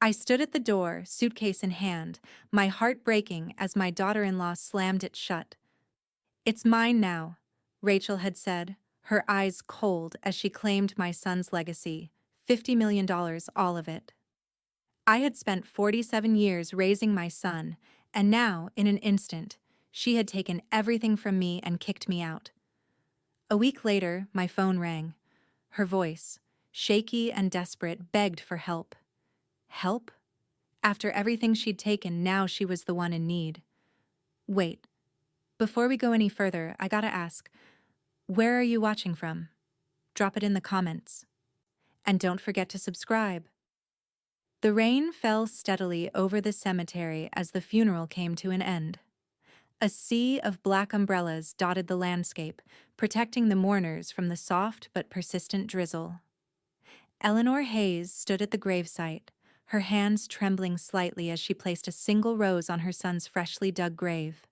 I stood at the door, suitcase in hand, my heart breaking as my daughter-in-law slammed it shut. "It's mine now," Rachel had said, her eyes cold as she claimed my son's legacy, $50 million, all of it. I had spent 47 years raising my son, and now, in an instant, she had taken everything from me and kicked me out. A week later, my phone rang. Her voice, shaky and desperate, begged for help. Help? After everything she'd taken, now she was the one in need. Wait, before we go any further, I gotta ask, where are you watching from? Drop it in the comments. And don't forget to subscribe. The rain fell steadily over the cemetery as the funeral came to an end. A sea of black umbrellas dotted the landscape, protecting the mourners from the soft but persistent drizzle. Eleanor Hayes stood at the gravesite, her hands trembling slightly as she placed a single rose on her son's freshly dug grave.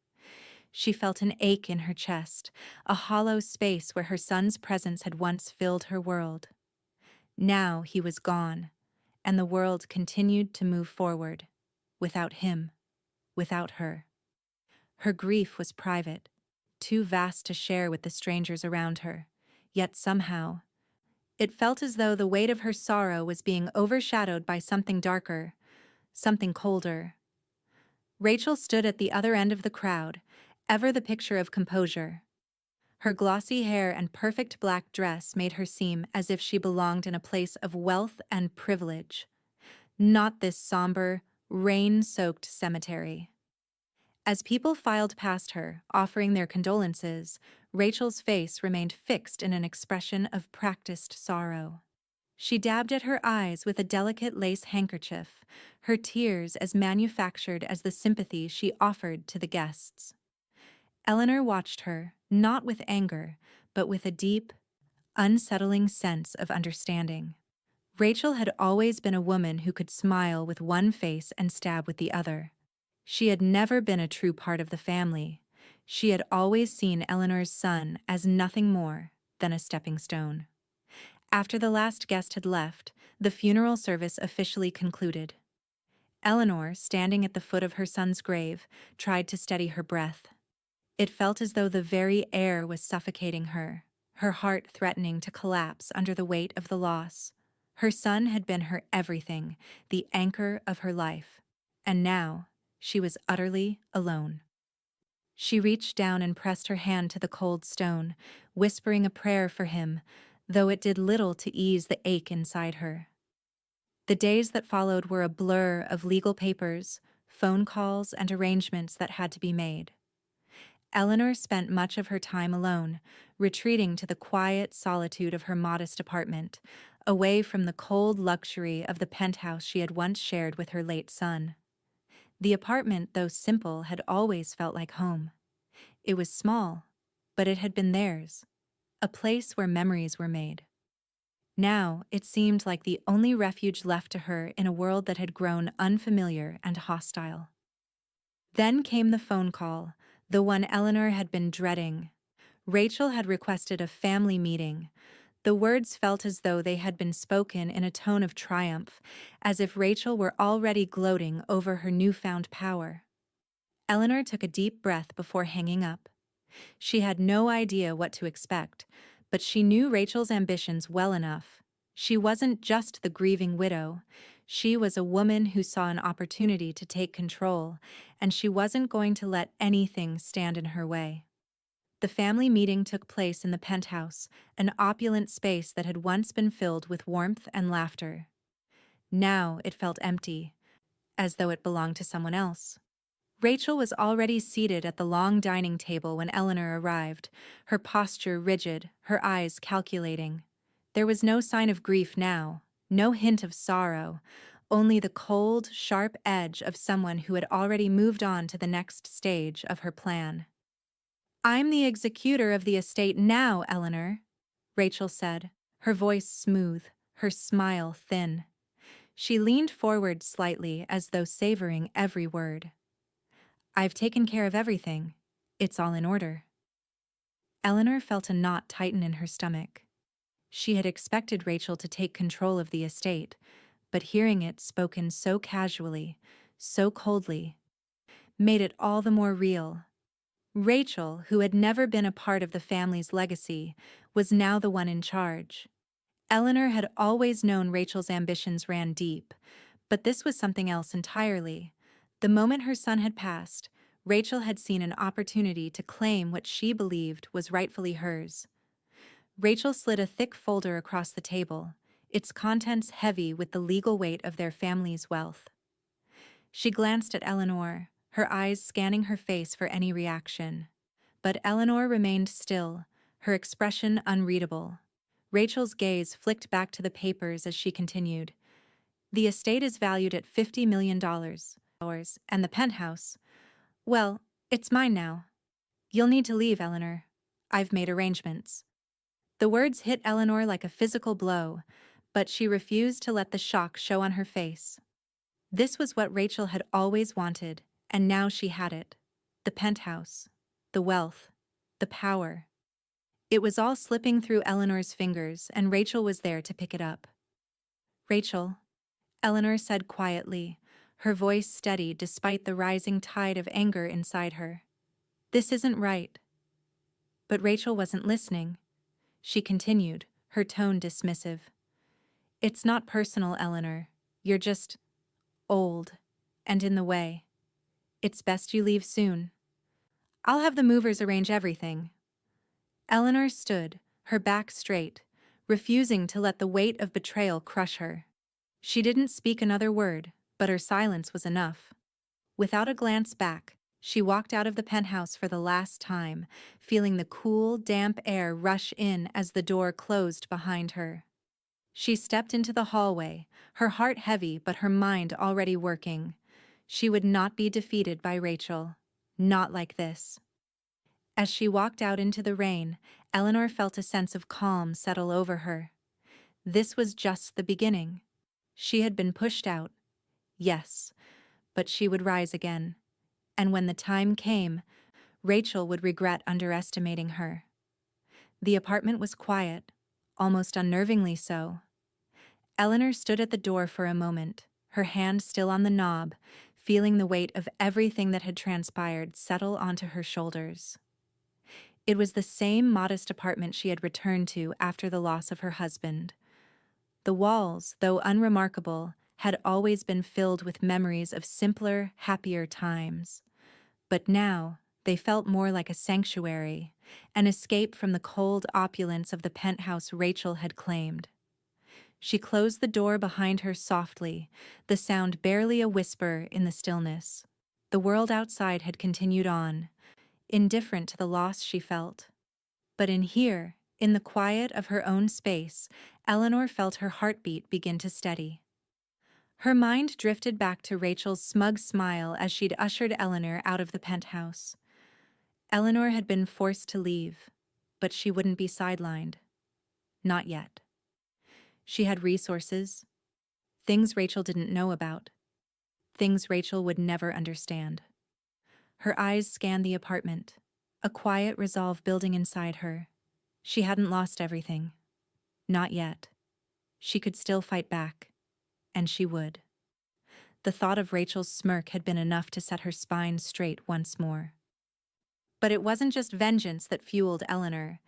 She felt an ache in her chest, a hollow space where her son's presence had once filled her world. Now he was gone, and the world continued to move forward, without him, without her. Her grief was private, too vast to share with the strangers around her, yet somehow, it felt as though the weight of her sorrow was being overshadowed by something darker, something colder. Rachel stood at the other end of the crowd, ever the picture of composure. Her glossy hair and perfect black dress made her seem as if she belonged in a place of wealth and privilege, not this somber, rain-soaked cemetery. As people filed past her, offering their condolences, Rachel's face remained fixed in an expression of practiced sorrow. She dabbed at her eyes with a delicate lace handkerchief, her tears as manufactured as the sympathy she offered to the guests. Eleanor watched her, not with anger, but with a deep, unsettling sense of understanding. Rachel had always been a woman who could smile with one face and stab with the other. She had never been a true part of the family. She had always seen Eleanor's son as nothing more than a stepping stone. After the last guest had left, the funeral service officially concluded. Eleanor, standing at the foot of her son's grave, tried to steady her breath. It felt as though the very air was suffocating her, her heart threatening to collapse under the weight of the loss. Her son had been her everything, the anchor of her life. And now, she was utterly alone. She reached down and pressed her hand to the cold stone, whispering a prayer for him, though it did little to ease the ache inside her. The days that followed were a blur of legal papers, phone calls, and arrangements that had to be made. Eleanor spent much of her time alone, retreating to the quiet solitude of her modest apartment, away from the cold luxury of the penthouse she had once shared with her late son. The apartment, though simple, had always felt like home. It was small, but it had been theirs, a place where memories were made. Now, it seemed like the only refuge left to her in a world that had grown unfamiliar and hostile. Then came the phone call, the one Eleanor had been dreading. Rachel had requested a family meeting. The words felt as though they had been spoken in a tone of triumph, as if Rachel were already gloating over her newfound power. Eleanor took a deep breath before hanging up. She had no idea what to expect, but she knew Rachel's ambitions well enough. She wasn't just the grieving widow. She was a woman who saw an opportunity to take control, and she wasn't going to let anything stand in her way. The family meeting took place in the penthouse, an opulent space that had once been filled with warmth and laughter. Now it felt empty, as though it belonged to someone else. Rachel was already seated at the long dining table when Eleanor arrived, her posture rigid, her eyes calculating. There was no sign of grief now, no hint of sorrow, only the cold, sharp edge of someone who had already moved on to the next stage of her plan. "I'm the executor of the estate now, Eleanor," Rachel said, her voice smooth, her smile thin. She leaned forward slightly as though savoring every word. "I've taken care of everything. It's all in order." Eleanor felt a knot tighten in her stomach. She had expected Rachel to take control of the estate, but hearing it spoken so casually, so coldly, made it all the more real. Rachel, who had never been a part of the family's legacy, was now the one in charge. Eleanor had always known Rachel's ambitions ran deep, but this was something else entirely. The moment her son had passed, Rachel had seen an opportunity to claim what she believed was rightfully hers. Rachel slid a thick folder across the table, its contents heavy with the legal weight of their family's wealth. She glanced at Eleanor, her eyes scanning her face for any reaction. But Eleanor remained still, her expression unreadable. Rachel's gaze flicked back to the papers as she continued. The estate is valued at $50 million, and the penthouse, well, it's mine now. You'll need to leave, Eleanor. I've made arrangements. The words hit Eleanor like a physical blow, but she refused to let the shock show on her face. This was what Rachel had always wanted, and now she had it. The penthouse, the wealth, the power. It was all slipping through Eleanor's fingers, and Rachel was there to pick it up. Rachel, Eleanor said quietly, her voice steady despite the rising tide of anger inside her. This isn't right. But Rachel wasn't listening. She continued, her tone dismissive. It's not personal, Eleanor. You're just old and in the way. It's best you leave soon. I'll have the movers arrange everything. Eleanor stood, her back straight, refusing to let the weight of betrayal crush her. She didn't speak another word, but her silence was enough. Without a glance back, she walked out of the penthouse for the last time, feeling the cool, damp air rush in as the door closed behind her. She stepped into the hallway, her heart heavy but her mind already working. She would not be defeated by Rachel. Not like this. As she walked out into the rain, Eleanor felt a sense of calm settle over her. This was just the beginning. She had been pushed out. Yes, but she would rise again. And when the time came, Rachel would regret underestimating her. The apartment was quiet, almost unnervingly so. Eleanor stood at the door for a moment, her hand still on the knob, feeling the weight of everything that had transpired settle onto her shoulders. It was the same modest apartment she had returned to after the loss of her husband. The walls, though unremarkable, had always been filled with memories of simpler, happier times. But now, they felt more like a sanctuary, an escape from the cold opulence of the penthouse Rachel had claimed. She closed the door behind her softly, the sound barely a whisper in the stillness. The world outside had continued on, indifferent to the loss she felt. But in here, in the quiet of her own space, Eleanor felt her heartbeat begin to steady. Her mind drifted back to Rachel's smug smile as she'd ushered Eleanor out of the penthouse. Eleanor had been forced to leave, but she wouldn't be sidelined. Not yet. She had resources, things Rachel didn't know about, things Rachel would never understand. Her eyes scanned the apartment, a quiet resolve building inside her. She hadn't lost everything. Not yet. She could still fight back, and she would. The thought of Rachel's smirk had been enough to set her spine straight once more. But it wasn't just vengeance that fueled Eleanor.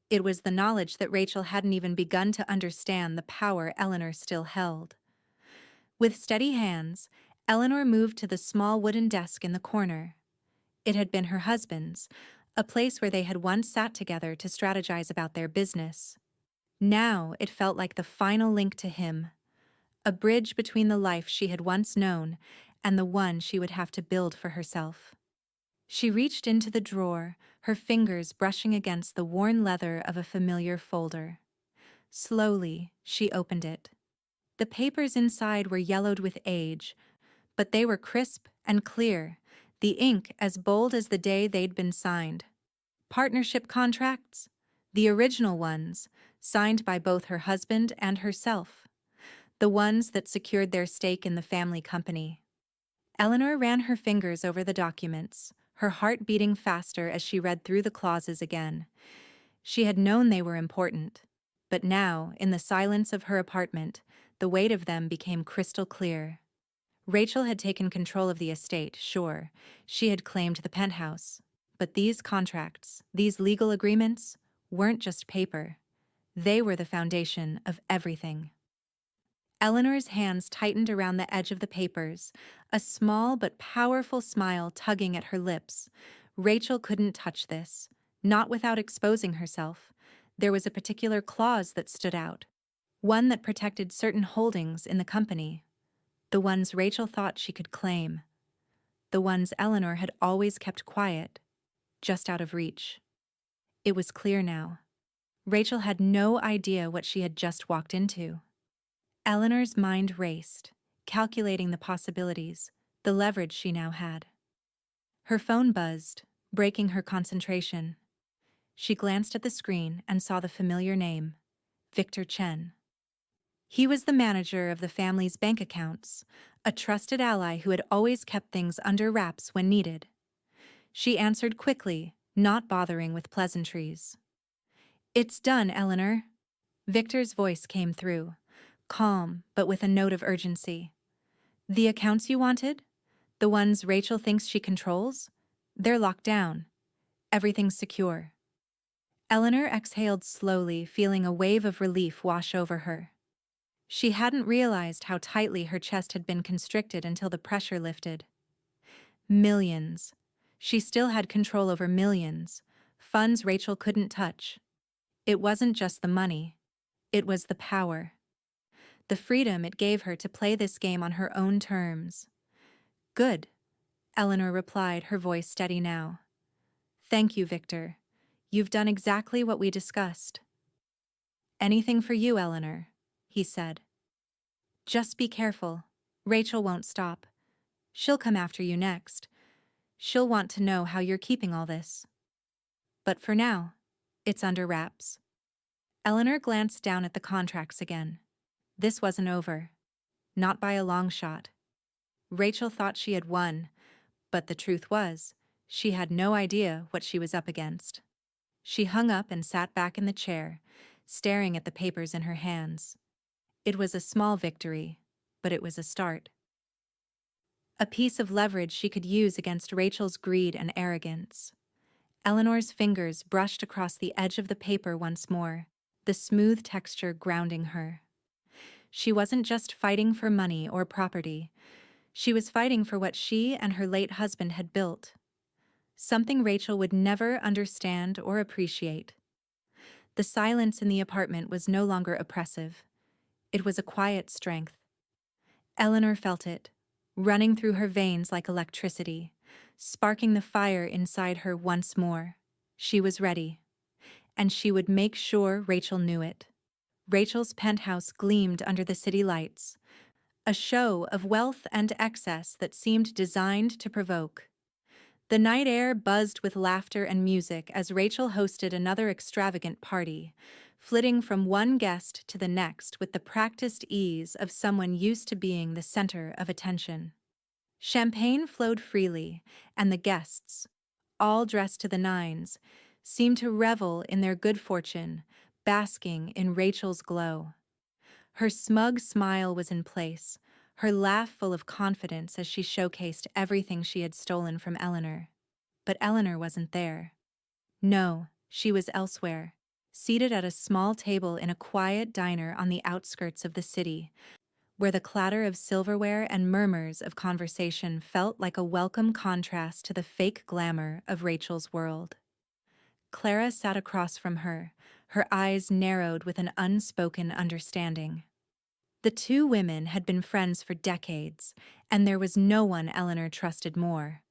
It was the knowledge that Rachel hadn't even begun to understand the power Eleanor still held. With steady hands, Eleanor moved to the small wooden desk in the corner. It had been her husband's, a place where they had once sat together to strategize about their business. Now it felt like the final link to him, a bridge between the life she had once known and the one she would have to build for herself. She reached into the drawer, her fingers brushing against the worn leather of a familiar folder. Slowly, she opened it. The papers inside were yellowed with age, but they were crisp and clear, the ink as bold as the day they'd been signed. Partnership contracts? The original ones, signed by both her husband and herself. The ones that secured their stake in the family company. Eleanor ran her fingers over the documents, her heart beating faster as she read through the clauses again. She had known they were important, but now, in the silence of her apartment, the weight of them became crystal clear. Rachel had taken control of the estate, sure. She had claimed the penthouse. But these contracts, these legal agreements, weren't just paper. They were the foundation of everything. Eleanor's hands tightened around the edge of the papers, a small but powerful smile tugging at her lips. Rachel couldn't touch this, not without exposing herself. There was a particular clause that stood out, one that protected certain holdings in the company, the ones Rachel thought she could claim, the ones Eleanor had always kept quiet, just out of reach. It was clear now. Rachel had no idea what she had just walked into. Eleanor's mind raced, calculating the possibilities, the leverage she now had. Her phone buzzed, breaking her concentration. She glanced at the screen and saw the familiar name, Victor Chen. He was the manager of the family's bank accounts, a trusted ally who had always kept things under wraps when needed. She answered quickly, not bothering with pleasantries. "It's done, Eleanor." Victor's voice came through, calm but with a note of urgency. "The accounts you wanted? The ones Rachel thinks she controls? They're locked down. Everything's secure." Eleanor exhaled slowly, feeling a wave of relief wash over her. She hadn't realized how tightly her chest had been constricted until the pressure lifted. Millions. She still had control over millions, funds Rachel couldn't touch. It wasn't just the money. It was the power. The freedom it gave her to play this game on her own terms. "Good," Eleanor replied, her voice steady now. "Thank you, Victor. You've done exactly what we discussed." "Anything for you, Eleanor," he said. "Just be careful. Rachel won't stop. She'll come after you next. She'll want to know how you're keeping all this. But for now, it's under wraps." Eleanor glanced down at the contracts again. This wasn't over. Not by a long shot. Rachel thought she had won, but the truth was, she had no idea what she was up against. She hung up and sat back in the chair, staring at the papers in her hands. It was a small victory, but it was a start. A piece of leverage she could use against Rachel's greed and arrogance. Eleanor's fingers brushed across the edge of the paper once more, the smooth texture grounding her. She wasn't just fighting for money or property. She was fighting for what she and her late husband had built. Something Rachel would never understand or appreciate. The silence in the apartment was no longer oppressive. It was a quiet strength. Eleanor felt it, running through her veins like electricity, sparking the fire inside her once more. She was ready. And she would make sure Rachel knew it. Rachel's penthouse gleamed under the city lights, a show of wealth and excess that seemed designed to provoke. The night air buzzed with laughter and music as Rachel hosted another extravagant party, flitting from one guest to the next with the practiced ease of someone used to being the center of attention. Champagne flowed freely, and the guests, all dressed to the nines, seemed to revel in their good fortune, basking in Rachel's glow. Her smug smile was in place, her laugh full of confidence as she showcased everything she had stolen from Eleanor. But Eleanor wasn't there. No, she was elsewhere, seated at a small table in a quiet diner on the outskirts of the city, where the clatter of silverware and murmurs of conversation felt like a welcome contrast to the fake glamour of Rachel's world. Clara sat across from her, her eyes narrowed with an unspoken understanding. The two women had been friends for decades, and there was no one Eleanor trusted more.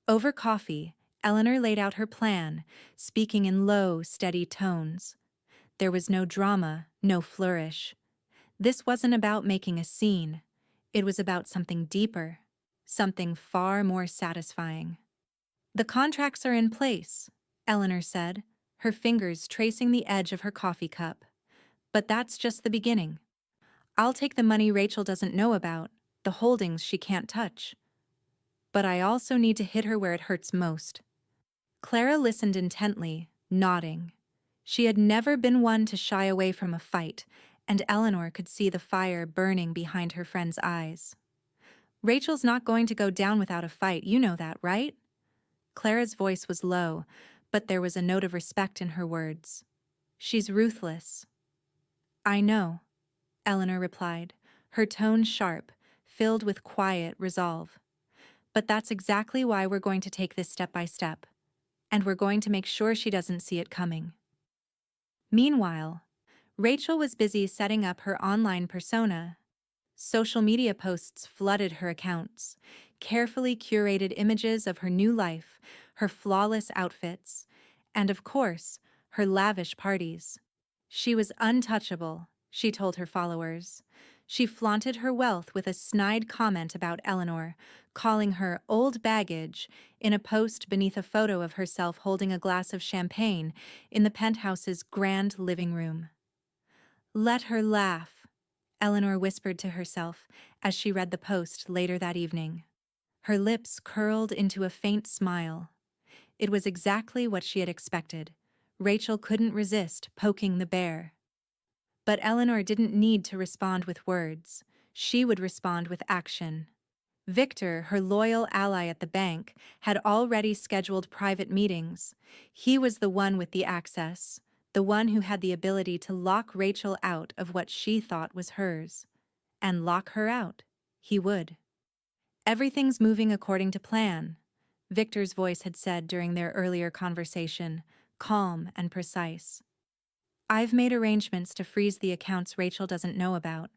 Over coffee, Eleanor laid out her plan, speaking in low, steady tones. There was no drama, no flourish. This wasn't about making a scene. It was about something deeper, something far more satisfying. "The contracts are in place," Eleanor said, her fingers tracing the edge of her coffee cup. "But that's just the beginning. I'll take the money Rachel doesn't know about, the holdings she can't touch. But I also need to hit her where it hurts most." Clara listened intently, nodding. She had never been one to shy away from a fight, and Eleanor could see the fire burning behind her friend's eyes. Rachel's not going to go down without a fight, you know that, right? Clara's voice was low, but there was a note of respect in her words. She's ruthless. I know, Eleanor replied, her tone sharp, filled with quiet resolve. But that's exactly why we're going to take this step by step. And we're going to make sure she doesn't see it coming. Meanwhile, Rachel was busy setting up her online persona. Social media posts flooded her accounts, carefully curated images of her new life, her flawless outfits, and of course, her lavish parties. She was untouchable, she told her followers. She flaunted her wealth with a snide comment about Eleanor, calling her old baggage in a post beneath a photo of herself holding a glass of champagne in the penthouse's grand living room. Let her laugh, Eleanor whispered to herself as she read the post later that evening. Her lips curled into a faint smile. It was exactly what she had expected. Rachel couldn't resist poking the bear. But Eleanor didn't need to respond with words. She would respond with action. Victor, her loyal ally at the bank, had already scheduled private meetings. He was the one with the access, the one who had the ability to lock Rachel out of what she thought was hers. And lock her out. He would. Everything's moving according to plan, Victor's voice had said during their earlier conversation, calm and precise. I've made arrangements to freeze the accounts Rachel doesn't know about.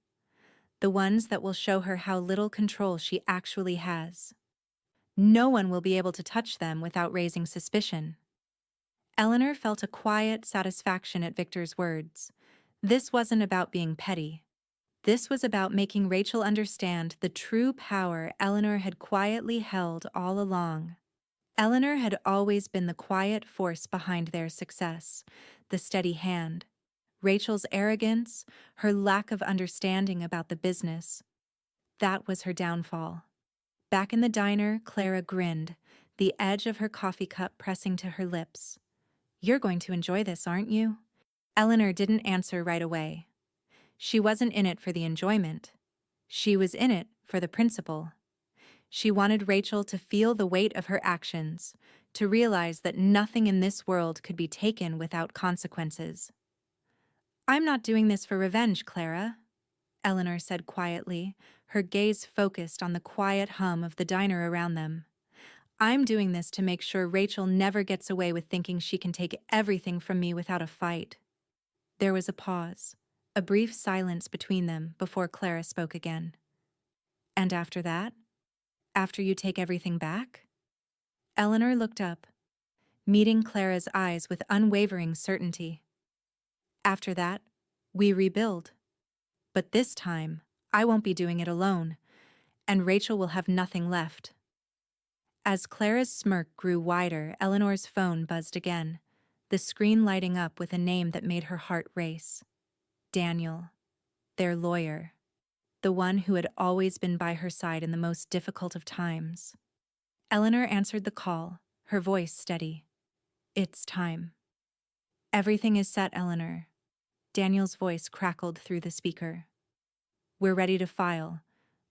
The ones that will show her how little control she actually has. No one will be able to touch them without raising suspicion. Eleanor felt a quiet satisfaction at Victor's words. This wasn't about being petty. This was about making Rachel understand the true power Eleanor had quietly held all along. Eleanor had always been the quiet force behind their success, the steady hand. Rachel's arrogance, her lack of understanding about the business. That was her downfall. Back in the diner, Clara grinned, the edge of her coffee cup pressing to her lips. You're going to enjoy this, aren't you? Eleanor didn't answer right away. She wasn't in it for the enjoyment. She was in it for the principle. She wanted Rachel to feel the weight of her actions, to realize that nothing in this world could be taken without consequences. I'm not doing this for revenge, Clara, Eleanor said quietly, her gaze focused on the quiet hum of the diner around them. I'm doing this to make sure Rachel never gets away with thinking she can take everything from me without a fight. There was a pause, a brief silence between them before Clara spoke again. And after that? After you take everything back? Eleanor looked up, meeting Clara's eyes with unwavering certainty. After that, we rebuild. But this time, I won't be doing it alone, and Rachel will have nothing left. As Clara's smirk grew wider, Eleanor's phone buzzed again, the screen lighting up with a name that made her heart race. Daniel, their lawyer, the one who had always been by her side in the most difficult of times. Eleanor answered the call, her voice steady. It's time. Everything is set, Eleanor. Daniel's voice crackled through the speaker. We're ready to file.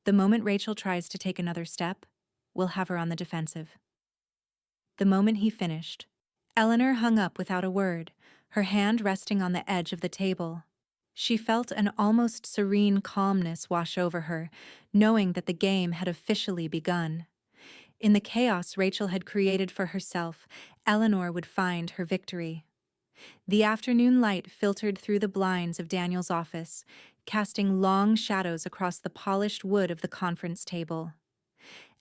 The moment Rachel tries to take another step, we'll have her on the defensive. The moment he finished, Eleanor hung up without a word, her hand resting on the edge of the table. She felt an almost serene calmness wash over her, knowing that the game had officially begun. In the chaos Rachel had created for herself, Eleanor would find her victory. The afternoon light filtered through the blinds of Daniel's office, casting long shadows across the polished wood of the conference table.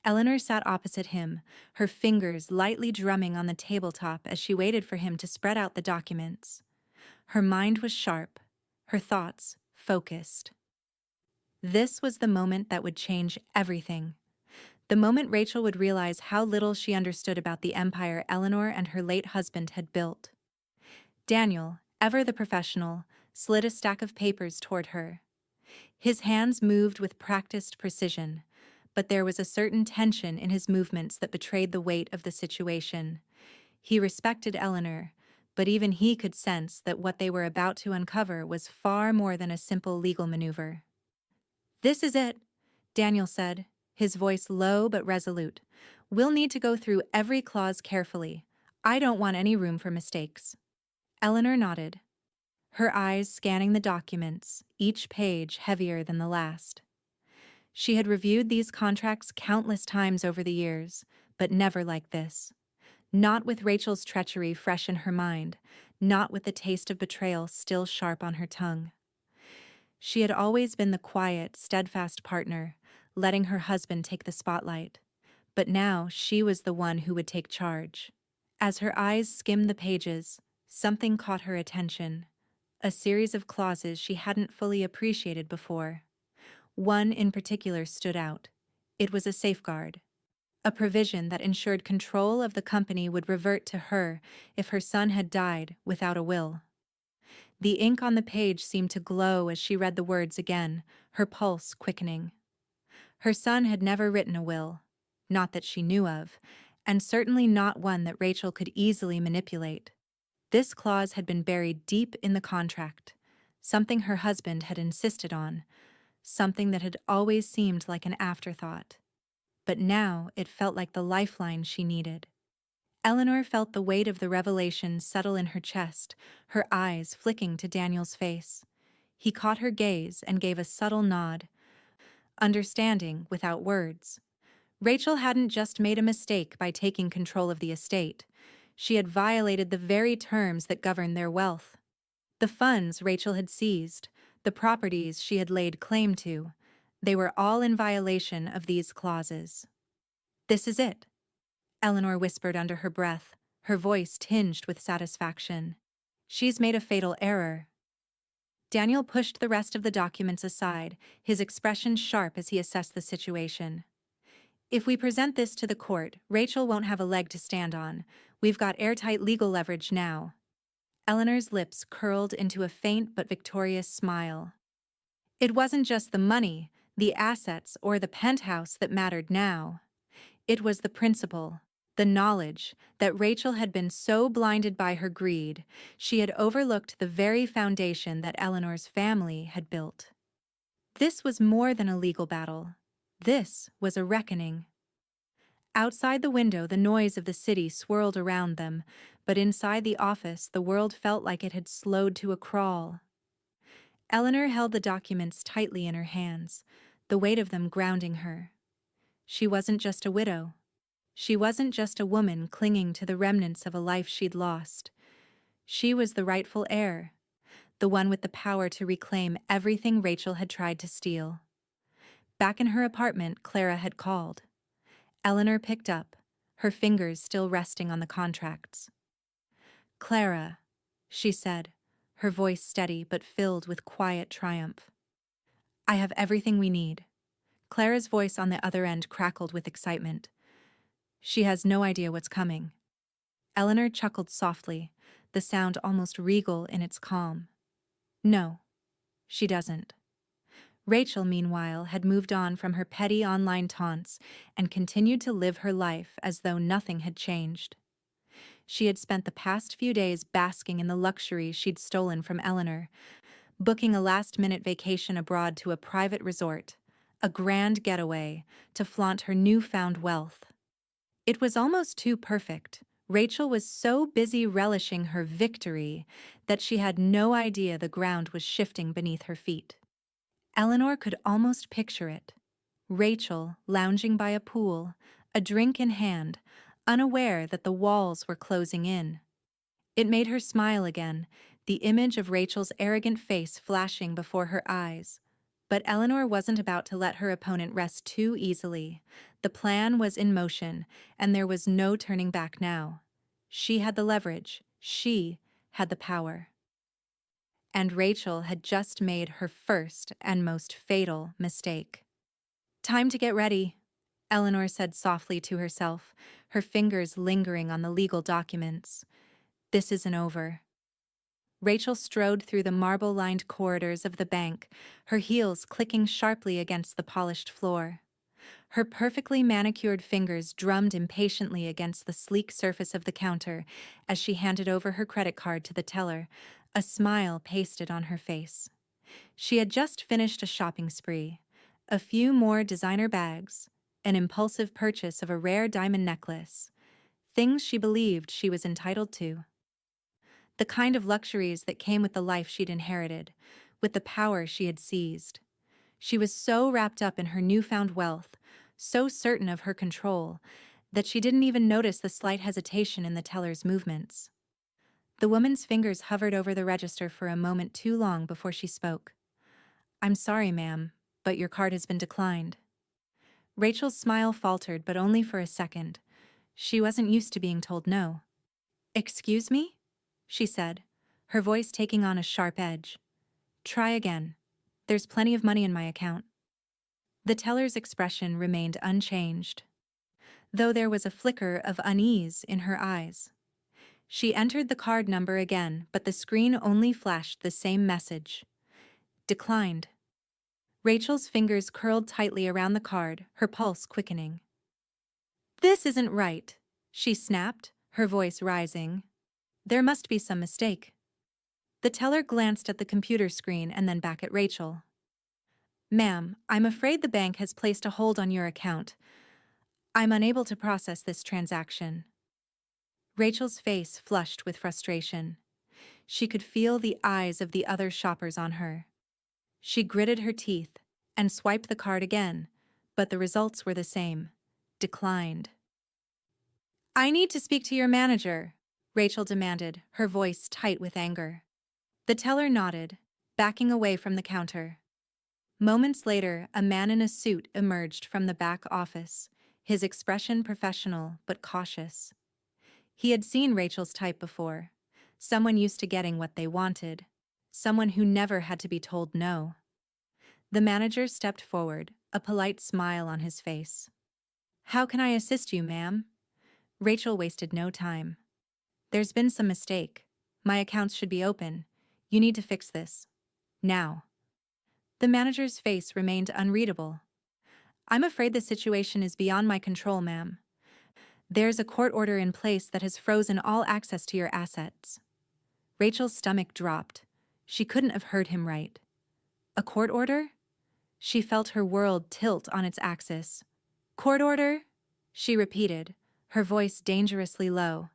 Eleanor sat opposite him, her fingers lightly drumming on the tabletop as she waited for him to spread out the documents. Her mind was sharp, her thoughts focused. This was the moment that would change everything. The moment Rachel would realize how little she understood about the empire Eleanor and her late husband had built. Daniel, ever the professional, slid a stack of papers toward her. His hands moved with practiced precision, but there was a certain tension in his movements that betrayed the weight of the situation. He respected Eleanor, but even he could sense that what they were about to uncover was far more than a simple legal maneuver. "This is it," Daniel said, his voice low but resolute. "We'll need to go through every clause carefully. I don't want any room for mistakes." Eleanor nodded, her eyes scanning the documents, each page heavier than the last. She had reviewed these contracts countless times over the years, but never like this. Not with Rachel's treachery fresh in her mind, not with the taste of betrayal still sharp on her tongue. She had always been the quiet, steadfast partner, letting her husband take the spotlight. But now she was the one who would take charge. As her eyes skimmed the pages, something caught her attention. A series of clauses she hadn't fully appreciated before. One in particular stood out. It was a safeguard. A provision that ensured control of the company would revert to her if her son had died without a will. The ink on the page seemed to glow as she read the words again, her pulse quickening. Her son had never written a will, not that she knew of, and certainly not one that Rachel could easily manipulate. This clause had been buried deep in the contract, something her husband had insisted on, something that had always seemed like an afterthought. But now it felt like the lifeline she needed. Eleanor felt the weight of the revelation settle in her chest, her eyes flicking to Daniel's face. He caught her gaze and gave a subtle nod, understanding without words. Rachel hadn't just made a mistake by taking control of the estate. She had violated the very terms that governed their wealth. The funds Rachel had seized, the properties she had laid claim to, they were all in violation of these clauses. "This is it," Eleanor whispered under her breath, her voice tinged with satisfaction. "She's made a fatal error." Daniel pushed the rest of the documents aside, his expression sharp as he assessed the situation. "If we present this to the court, Rachel won't have a leg to stand on. We've got airtight legal leverage now." Eleanor's lips curled into a faint but victorious smile. It wasn't just the money, the assets, or the penthouse that mattered now. It was the principle, the knowledge that Rachel had been so blinded by her greed, she had overlooked the very foundation that Eleanor's family had built. This was more than a legal battle. This was a reckoning. Outside the window, the noise of the city swirled around them, but inside the office, the world felt like it had slowed to a crawl. Eleanor held the documents tightly in her hands, the weight of them grounding her. She wasn't just a widow. She wasn't just a woman clinging to the remnants of a life she'd lost. She was the rightful heir, the one with the power to reclaim everything Rachel had tried to steal. Back in her apartment, Clara had called. Eleanor picked up, her fingers still resting on the contracts. "Clara," she said, her voice steady but filled with quiet triumph. "I have everything we need." Clara's voice on the other end crackled with excitement. "She has no idea what's coming." Eleanor chuckled softly, the sound almost regal in its calm. "No, she doesn't." Rachel, meanwhile, had moved on from her petty online taunts and continued to live her life as though nothing had changed. She had spent the past few days basking in the luxury she'd stolen from Eleanor, booking a last-minute vacation abroad to a private resort, a grand getaway to flaunt her newfound wealth. It was almost too perfect. Rachel was so busy relishing her victory that she had no idea the ground was shifting beneath her feet. Eleanor could almost picture it. Rachel lounging by a pool, a drink in hand, unaware that the walls were closing in. It made her smile again, the image of Rachel's arrogant face flashing before her eyes. But Eleanor wasn't about to let her opponent rest too easily. The plan was in motion, and there was no turning back now. She had the leverage. She had the power. And Rachel had just made her first and most fatal mistake. "Time to get ready," Eleanor said softly to herself, her fingers lingering on the legal documents. "This isn't over." Rachel strode through the marble-lined corridors of the bank, her heels clicking sharply against the polished floor. Her perfectly manicured fingers drummed impatiently against the sleek surface of the counter as she handed over her credit card to the teller, a smile pasted on her face. She had just finished a shopping spree. A few more designer bags, an impulsive purchase of a rare diamond necklace, things she believed she was entitled to. The kind of luxuries that came with the life she'd inherited, with the power she had seized. She was so wrapped up in her newfound wealth, so certain of her control, that she didn't even notice the slight hesitation in the teller's movements. The woman's fingers hovered over the register for a moment too long before she spoke. "I'm sorry, ma'am, but your card has been declined." Rachel's smile faltered, but only for a second. She wasn't used to being told no. "Excuse me?" she said, her voice taking on a sharp edge. "Try again. There's plenty of money in my account." The teller's expression remained unchanged, though there was a flicker of unease in her eyes. She entered the card number again, but the screen only flashed the same message. Declined. Rachel's fingers curled tightly around the card, her pulse quickening. "This isn't right," she snapped, her voice rising. "There must be some mistake." The teller glanced at the computer screen and then back at Rachel. "Ma'am, I'm afraid the bank has placed a hold on your account. I'm unable to process this transaction." Rachel's face flushed with frustration. She could feel the eyes of the other shoppers on her. She gritted her teeth and swiped the card again, but the results were the same. Declined. "I need to speak to your manager," Rachel demanded, her voice tight with anger. The teller nodded, backing away from the counter. Moments later, a man in a suit emerged from the back office, his expression professional but cautious. He had seen Rachel's type before, someone used to getting what they wanted, someone who never had to be told no. The manager stepped forward, a polite smile on his face. "How can I assist you, ma'am?" Rachel wasted no time. "There's been some mistake. My accounts should be open. You need to fix this. Now." The manager's face remained unreadable. "I'm afraid the situation is beyond my control, ma'am. There's a court order in place that has frozen all access to your assets." Rachel's stomach dropped. She couldn't have heard him right. A court order? She felt her world tilt on its axis. "Court order?" she repeated, her voice dangerously low.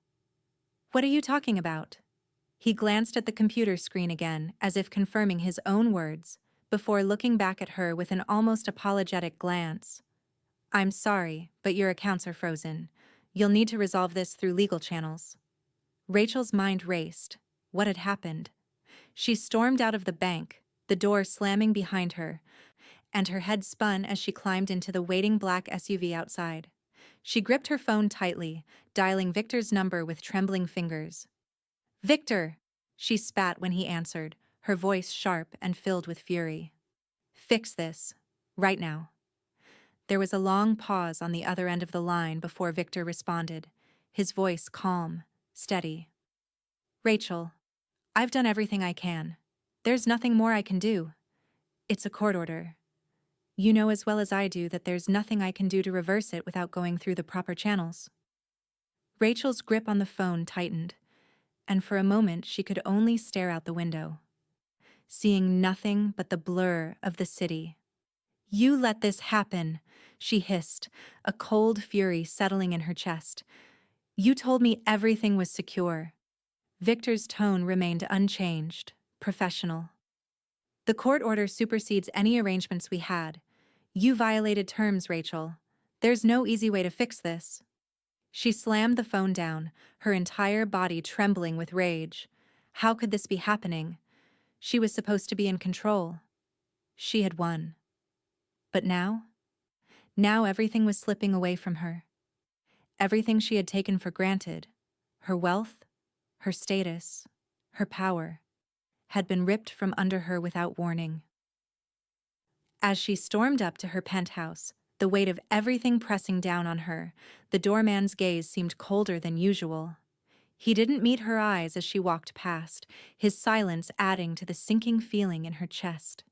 "What are you talking about?" He glanced at the computer screen again, as if confirming his own words, before looking back at her with an almost apologetic glance. "I'm sorry, but your accounts are frozen. You'll need to resolve this through legal channels." Rachel's mind raced. What had happened? She stormed out of the bank, the door slamming behind her, and her head spun as she climbed into the waiting black SUV outside. She gripped her phone tightly, dialing Victor's number with trembling fingers. "Victor!" she spat when he answered, her voice sharp and filled with fury. "Fix this. Right now." There was a long pause on the other end of the line before Victor responded, his voice calm, steady. "Rachel, I've done everything I can. There's nothing more I can do. It's a court order. You know as well as I do that there's nothing I can do to reverse it without going through the proper channels." Rachel's grip on the phone tightened, and for a moment she could only stare out the window, seeing nothing but the blur of the city. "You let this happen," she hissed, a cold fury settling in her chest. "You told me everything was secure." Victor's tone remained unchanged, professional. "The court order supersedes any arrangements we had. You violated terms, Rachel. There's no easy way to fix this." She slammed the phone down, her entire body trembling with rage. How could this be happening? She was supposed to be in control. She had won. But now? Now everything was slipping away from her. Everything she had taken for granted, her wealth, her status, her power, had been ripped from under her without warning. As she stormed up to her penthouse, the weight of everything pressing down on her, the doorman's gaze seemed colder than usual. He didn't meet her eyes as she walked past, his silence adding to the sinking feeling in her chest.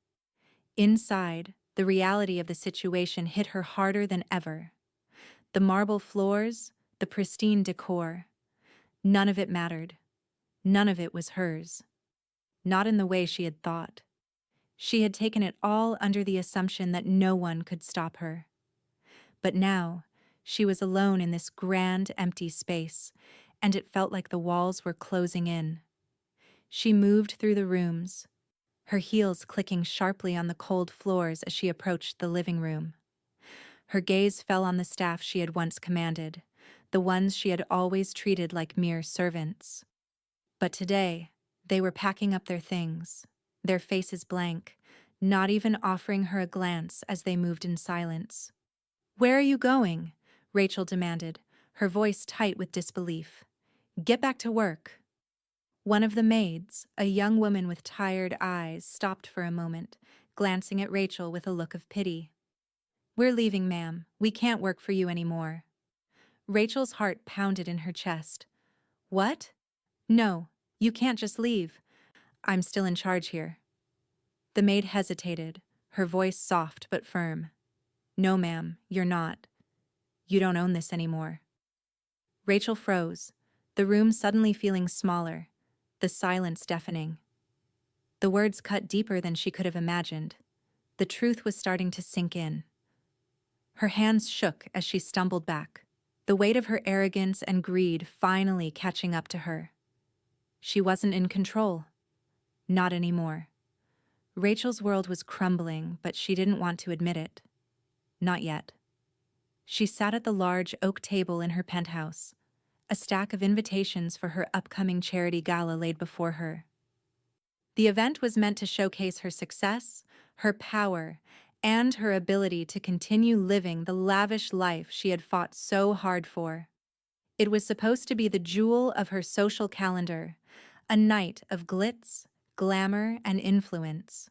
Inside, the reality of the situation hit her harder than ever. The marble floors, the pristine decor, none of it mattered. None of it was hers. Not in the way she had thought. She had taken it all under the assumption that no one could stop her. But now, she was alone in this grand, empty space, and it felt like the walls were closing in. She moved through the rooms, her heels clicking sharply on the cold floors as she approached the living room. Her gaze fell on the staff she had once commanded, the ones she had always treated like mere servants. But today, they were packing up their things, their faces blank, not even offering her a glance as they moved in silence. "Where are you going?" Rachel demanded, her voice tight with disbelief. "Get back to work." One of the maids, a young woman with tired eyes, stopped for a moment, glancing at Rachel with a look of pity. "We're leaving, ma'am. We can't work for you anymore." Rachel's heart pounded in her chest. "What? No, you can't just leave. I'm still in charge here." The maid hesitated, her voice soft but firm. "No, ma'am, you're not. You don't own this anymore." Rachel froze, the room suddenly feeling smaller, the silence deafening. The words cut deeper than she could have imagined. The truth was starting to sink in. Her hands shook as she stumbled back, the weight of her arrogance and greed finally catching up to her. She wasn't in control. Not anymore. Rachel's world was crumbling, but she didn't want to admit it. Not yet. She sat at the large oak table in her penthouse, a stack of invitations for her upcoming charity gala laid before her. The event was meant to showcase her success, her power, and her ability to continue living the lavish life she had fought so hard for. It was supposed to be the jewel of her social calendar, a night of glitz, glamour, and influence.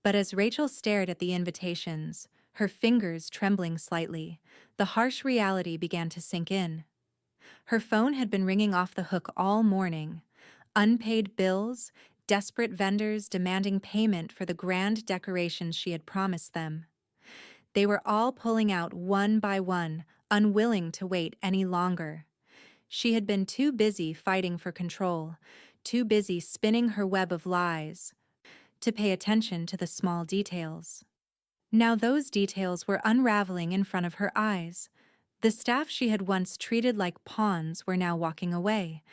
But as Rachel stared at the invitations, her fingers trembling slightly, the harsh reality began to sink in. Her phone had been ringing off the hook all morning. Unpaid bills, desperate vendors demanding payment for the grand decorations she had promised them. They were all pulling out one by one, unwilling to wait any longer. She had been too busy fighting for control, too busy spinning her web of lies, to pay attention to the small details. Now those details were unraveling in front of her eyes. The staff she had once treated like pawns were now walking away,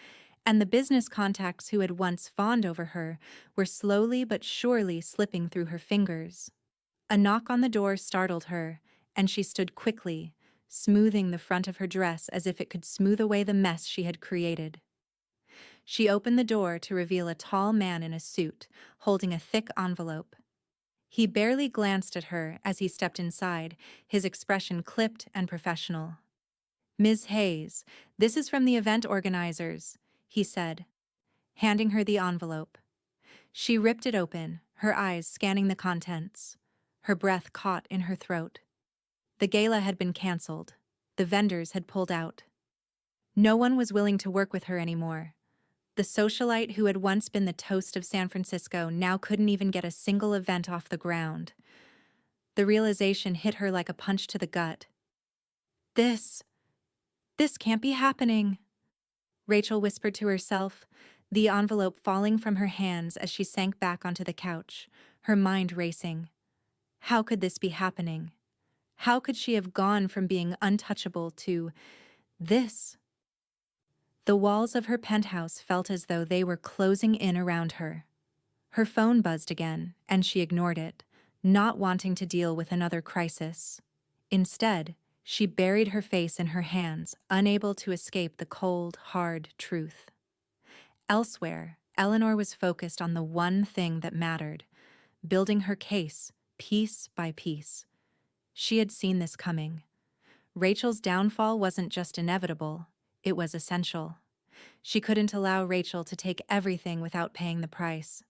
and the business contacts who had once fawned over her were slowly but surely slipping through her fingers. A knock on the door startled her, and she stood quickly, smoothing the front of her dress as if it could smooth away the mess she had created. She opened the door to reveal a tall man in a suit, holding a thick envelope. He barely glanced at her as he stepped inside, his expression clipped and professional. "Ms. Hayes, this is from the event organizers," he said, handing her the envelope. She ripped it open, her eyes scanning the contents. Her breath caught in her throat. The gala had been canceled. The vendors had pulled out. No one was willing to work with her anymore. The socialite who had once been the toast of San Francisco now couldn't even get a single event off the ground. The realization hit her like a punch to the gut. This can't be happening," Rachel whispered to herself, the envelope falling from her hands as she sank back onto the couch, her mind racing. How could this be happening? How could she have gone from being untouchable to this? The walls of her penthouse felt as though they were closing in around her. Her phone buzzed again, and she ignored it, not wanting to deal with another crisis. Instead, she buried her face in her hands, unable to escape the cold, hard truth. Elsewhere, Eleanor was focused on the one thing that mattered, building her case, piece by piece. She had seen this coming. Rachel's downfall wasn't just inevitable, it was essential. She couldn't allow Rachel to take everything without paying the price.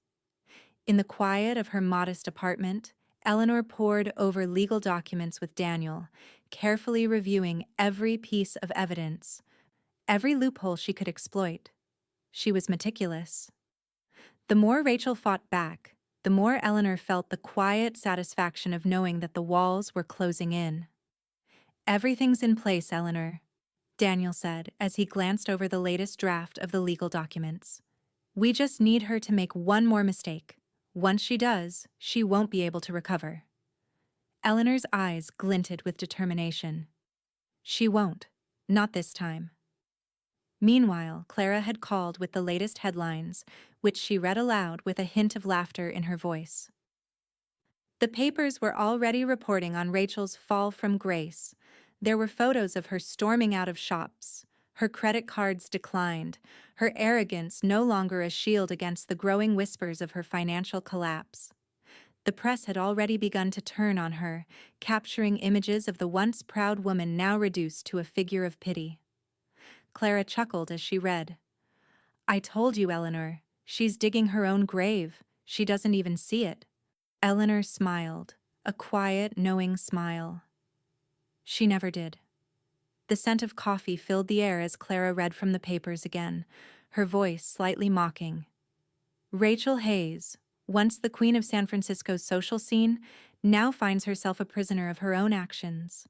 In the quiet of her modest apartment, Eleanor pored over legal documents with Daniel, carefully reviewing every piece of evidence, every loophole she could exploit. She was meticulous. The more Rachel fought back, the more Eleanor felt the quiet satisfaction of knowing that the walls were closing in. "Everything's in place, Eleanor," Daniel said as he glanced over the latest draft of the legal documents. "We just need her to make one more mistake. Once she does, she won't be able to recover." Eleanor's eyes glinted with determination. "She won't. Not this time." Meanwhile, Clara had called with the latest headlines, which she read aloud with a hint of laughter in her voice. The papers were already reporting on Rachel's fall from grace. There were photos of her storming out of shops, her credit cards declined, her arrogance no longer a shield against the growing whispers of her financial collapse. The press had already begun to turn on her, capturing images of the once proud woman now reduced to a figure of pity. Clara chuckled as she read. "I told you, Eleanor, she's digging her own grave. She doesn't even see it." Eleanor smiled, a quiet, knowing smile. She never did. The scent of coffee filled the air as Clara read from the papers again, her voice slightly mocking. Rachel Hayes, once the queen of San Francisco's social scene, now finds herself a prisoner of her own actions.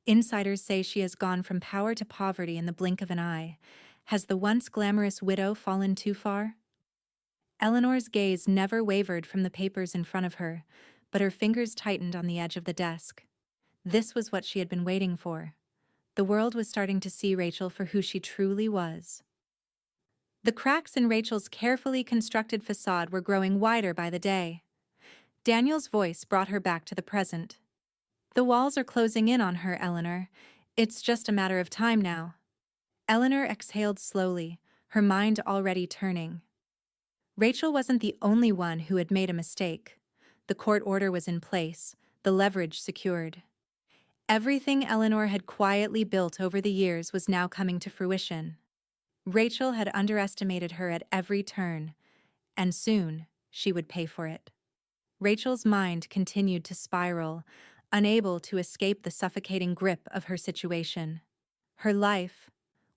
Insiders say she has gone from power to poverty in the blink of an eye. Has the once glamorous widow fallen too far? Eleanor's gaze never wavered from the papers in front of her, but her fingers tightened on the edge of the desk. This was what she had been waiting for. The world was starting to see Rachel for who she truly was. The cracks in Rachel's carefully constructed facade were growing wider by the day. Daniel's voice brought her back to the present. "The walls are closing in on her, Eleanor. It's just a matter of time now." Eleanor exhaled slowly, her mind already turning. Rachel wasn't the only one who had made a mistake. The court order was in place, the leverage secured. Everything Eleanor had quietly built over the years was now coming to fruition. Rachel had underestimated her at every turn, and soon she would pay for it. Rachel's mind continued to spiral, unable to escape the suffocating grip of her situation. Her life,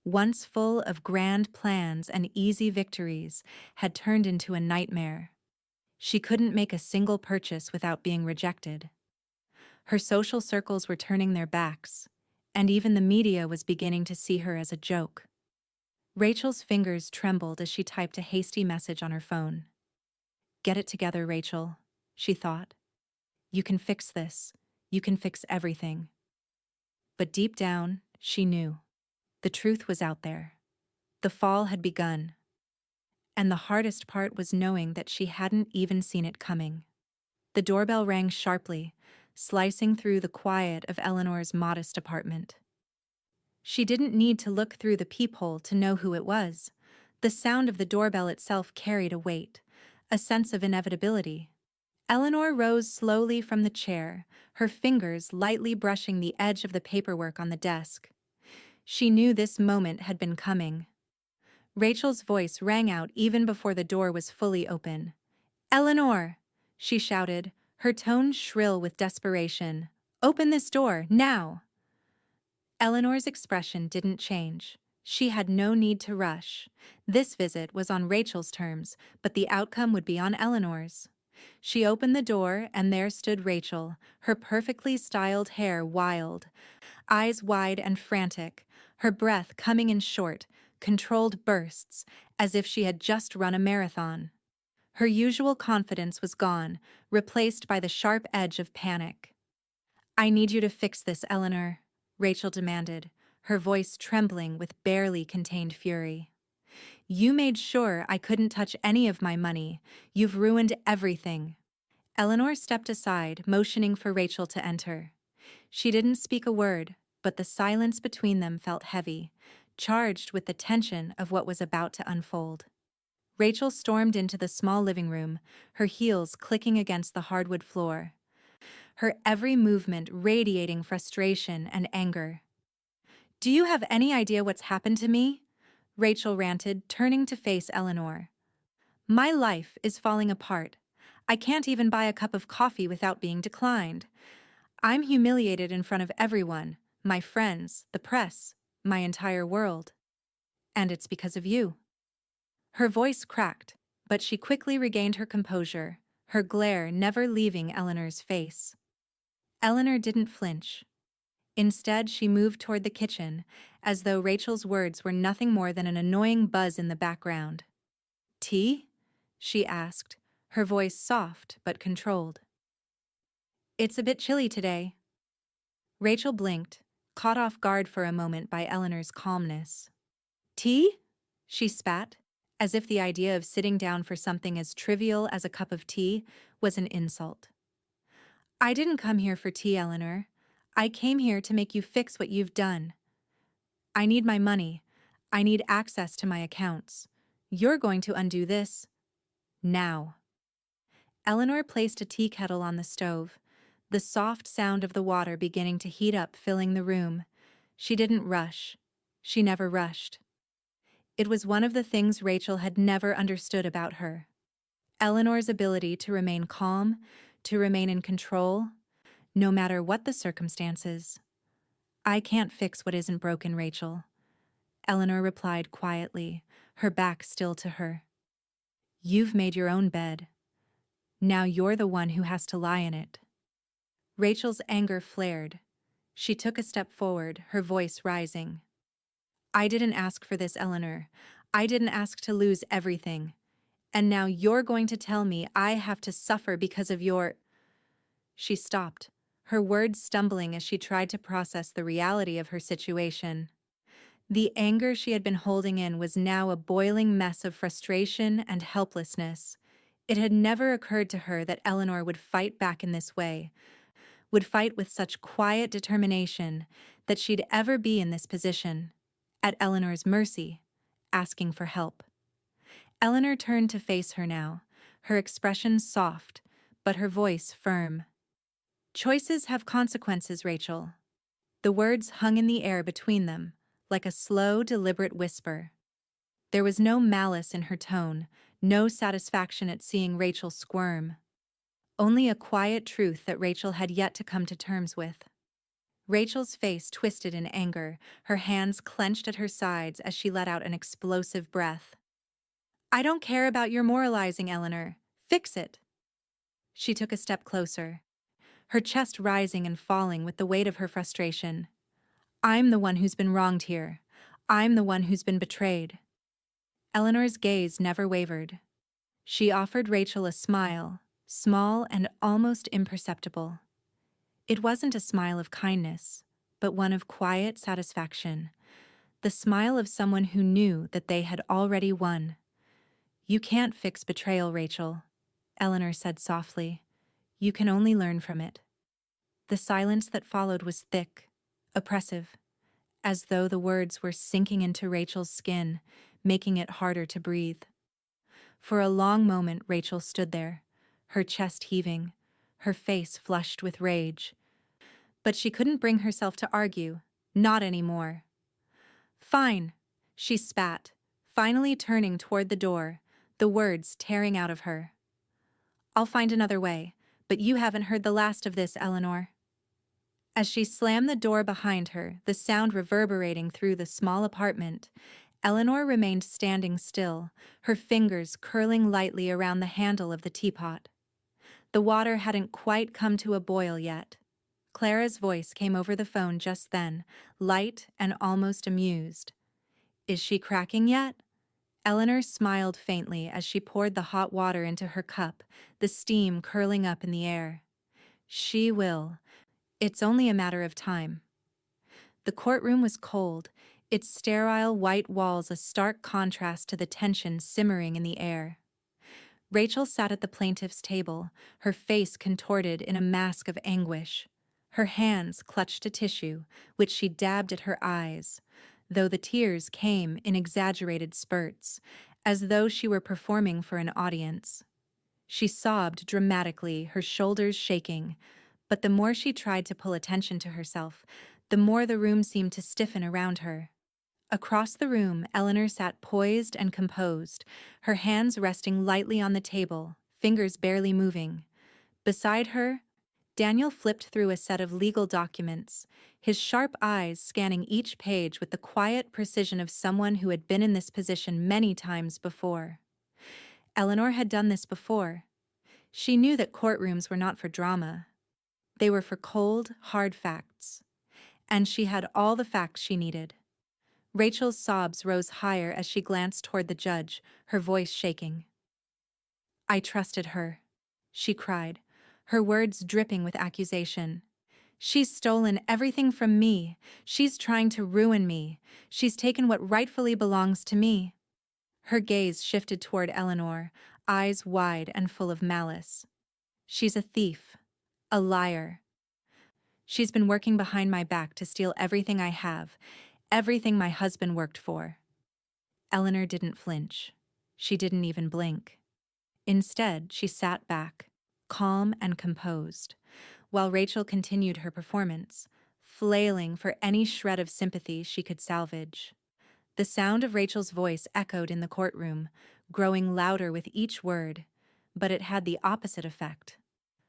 once full of grand plans and easy victories, had turned into a nightmare. She couldn't make a single purchase without being rejected. Her social circles were turning their backs, and even the media was beginning to see her as a joke. Rachel's fingers trembled as she typed a hasty message on her phone. "Get it together, Rachel," she thought. "You can fix this. You can fix everything." But deep down, she knew. The truth was out there. The fall had begun. And the hardest part was knowing that she hadn't even seen it coming. The doorbell rang sharply, slicing through the quiet of Eleanor's modest apartment. She didn't need to look through the peephole to know who it was. The sound of the doorbell itself carried a weight, a sense of inevitability. Eleanor rose slowly from the chair, her fingers lightly brushing the edge of the paperwork on the desk. She knew this moment had been coming. Rachel's voice rang out even before the door was fully open. "Eleanor!" she shouted, her tone shrill with desperation. "Open this door, now!" Eleanor's expression didn't change. She had no need to rush. This visit was on Rachel's terms, but the outcome would be on Eleanor's. She opened the door, and there stood Rachel, her perfectly styled hair wild, eyes wide and frantic, her breath coming in short, controlled bursts, as if she had just run a marathon. Her usual confidence was gone, replaced by the sharp edge of panic. "I need you to fix this, Eleanor," Rachel demanded, her voice trembling with barely contained fury. "You made sure I couldn't touch any of my money. You've ruined everything." Eleanor stepped aside, motioning for Rachel to enter. She didn't speak a word, but the silence between them felt heavy, charged with the tension of what was about to unfold. Rachel stormed into the small living room, her heels clicking against the hardwood floor, her every movement radiating frustration and anger. "Do you have any idea what's happened to me?" Rachel ranted, turning to face Eleanor. "My life is falling apart. I can't even buy a cup of coffee without being declined. I'm humiliated in front of everyone, my friends, the press, my entire world. And it's because of you." Her voice cracked, but she quickly regained her composure, her glare never leaving Eleanor's face. Eleanor didn't flinch. Instead, she moved toward the kitchen, as though Rachel's words were nothing more than an annoying buzz in the background. "Tea?" she asked, her voice soft but controlled. "It's a bit chilly today." Rachel blinked, caught off guard for a moment by Eleanor's calmness. "Tea?" she spat, as if the idea of sitting down for something as trivial as a cup of tea was an insult. "I didn't come here for tea, Eleanor. I came here to make you fix what you've done. I need my money. I need access to my accounts. You're going to undo this now." Eleanor placed a tea kettle on the stove, the soft sound of the water beginning to heat up filling the room. She didn't rush. She never rushed. It was one of the things Rachel had never understood about her. Eleanor's ability to remain calm, to remain in control, no matter what the circumstances. "I can't fix what isn't broken, Rachel," Eleanor replied quietly, her back still to her. "You've made your own bed. Now you're the one who has to lie in it." Rachel's anger flared. She took a step forward, her voice rising. "I didn't ask for this, Eleanor. I didn't ask to lose everything. And now you're going to tell me I have to suffer because of your—" She stopped, her words stumbling as she tried to process the reality of her situation. The anger she had been holding in was now a boiling mess of frustration and helplessness. It had never occurred to her that Eleanor would fight back in this way, would fight with such quiet determination, that she'd ever be in this position, at Eleanor's mercy, asking for help. Eleanor turned to face her now, her expression soft, but her voice firm. "Choices have consequences, Rachel." The words hung in the air between them, like a slow, deliberate whisper. There was no malice in her tone, no satisfaction at seeing Rachel squirm. Only a quiet truth that Rachel had yet to come to terms with. Rachel's face twisted in anger, her hands clenched at her sides as she let out an explosive breath. "I don't care about your moralizing, Eleanor. Fix it." She took a step closer, her chest rising and falling with the weight of her frustration. "I'm the one who's been wronged here. I'm the one who's been betrayed." Eleanor's gaze never wavered. She offered Rachel a smile, small and almost imperceptible. It wasn't a smile of kindness, but one of quiet satisfaction, the smile of someone who knew that they had already won. "You can't fix betrayal, Rachel," Eleanor said softly. "You can only learn from it." The silence that followed was thick, oppressive, as though the words were sinking into Rachel's skin, making it harder to breathe. For a long moment Rachel stood there, her chest heaving, her face flushed with rage. But she couldn't bring herself to argue, not anymore. "Fine," she spat, finally turning toward the door, the words tearing out of her. "I'll find another way, but you haven't heard the last of this, Eleanor." As she slammed the door behind her, the sound reverberating through the small apartment, Eleanor remained standing still, her fingers curling lightly around the handle of the teapot. The water hadn't quite come to a boil yet. Clara's voice came over the phone just then, light and almost amused. "Is she cracking yet?" Eleanor smiled faintly as she poured the hot water into her cup, the steam curling up in the air. "She will. It's only a matter of time." The courtroom was cold, its sterile white walls a stark contrast to the tension simmering in the air. Rachel sat at the plaintiff's table, her face contorted in a mask of anguish. Her hands clutched a tissue, which she dabbed at her eyes, though the tears came in exaggerated spurts, as though she were performing for an audience. She sobbed dramatically, her shoulders shaking, but the more she tried to pull attention to herself, the more the room seemed to stiffen around her. Across the room, Eleanor sat poised and composed, her hands resting lightly on the table, fingers barely moving. Beside her, Daniel flipped through a set of legal documents, his sharp eyes scanning each page with the quiet precision of someone who had been in this position many times before. Eleanor had done this before. She knew that courtrooms were not for drama. They were for cold, hard facts. And she had all the facts she needed. Rachel's sobs rose higher as she glanced toward the judge, her voice shaking. "I trusted her," she cried, her words dripping with accusation. "She's stolen everything from me. She's trying to ruin me. She's taken what rightfully belongs to me." Her gaze shifted toward Eleanor, eyes wide and full of malice. "She's a thief, a liar. She's been working behind my back to steal everything I have, everything my husband worked for." Eleanor didn't flinch. She didn't even blink. Instead, she sat back, calm and composed, while Rachel continued her performance, flailing for any shred of sympathy she could salvage. The sound of Rachel's voice echoed in the courtroom, growing louder with each word, but it had the opposite effect.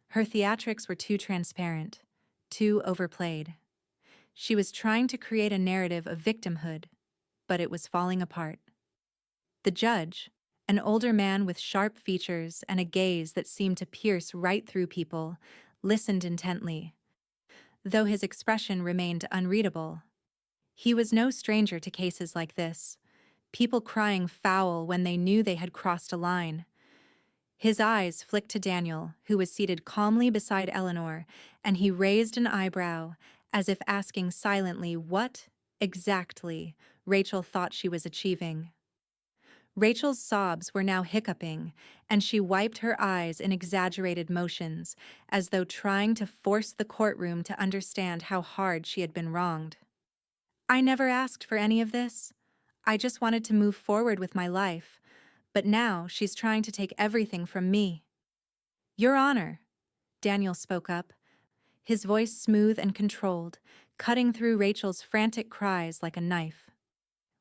Her theatrics were too transparent, too overplayed. She was trying to create a narrative of victimhood, but it was falling apart. The judge, an older man with sharp features and a gaze that seemed to pierce right through people, listened intently, though his expression remained unreadable. He was no stranger to cases like this, people crying foul when they knew they had crossed a line. His eyes flicked to Daniel, who was seated calmly beside Eleanor, and he raised an eyebrow, as if asking silently what, exactly, Rachel thought she was achieving. Rachel's sobs were now hiccuping, and she wiped her eyes in exaggerated motions, as though trying to force the courtroom to understand how hard she had been wronged. "I never asked for any of this. I just wanted to move forward with my life, but now she's trying to take everything from me." "Your Honor," Daniel spoke up, his voice smooth and controlled, cutting through Rachel's frantic cries like a knife.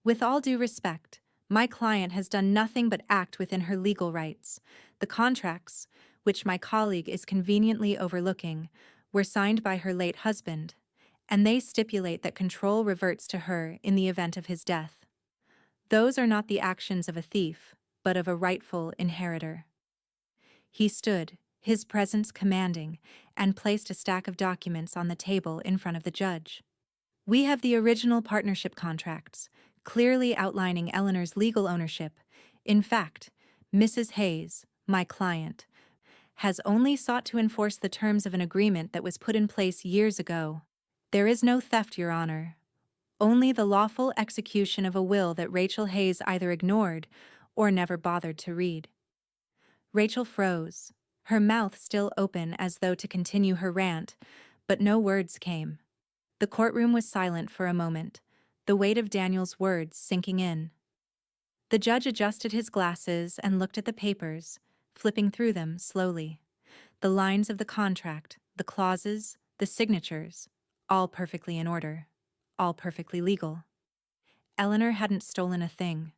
"With all due respect, my client has done nothing but act within her legal rights. The contracts, which my colleague is conveniently overlooking, were signed by her late husband, and they stipulate that control reverts to her in the event of his death. Those are not the actions of a thief, but of a rightful inheritor." He stood, his presence commanding, and placed a stack of documents on the table in front of the judge. "We have the original partnership contracts, clearly outlining Eleanor's legal ownership. In fact, Mrs. Hayes, my client, has only sought to enforce the terms of an agreement that was put in place years ago. There is no theft, Your Honor. Only the lawful execution of a will that Rachel Hayes either ignored or never bothered to read." Rachel froze, her mouth still open as though to continue her rant, but no words came. The courtroom was silent for a moment, the weight of Daniel's words sinking in. The judge adjusted his glasses and looked at the papers, flipping through them slowly. The lines of the contract, the clauses, the signatures, all perfectly in order, all perfectly legal. Eleanor hadn't stolen a thing.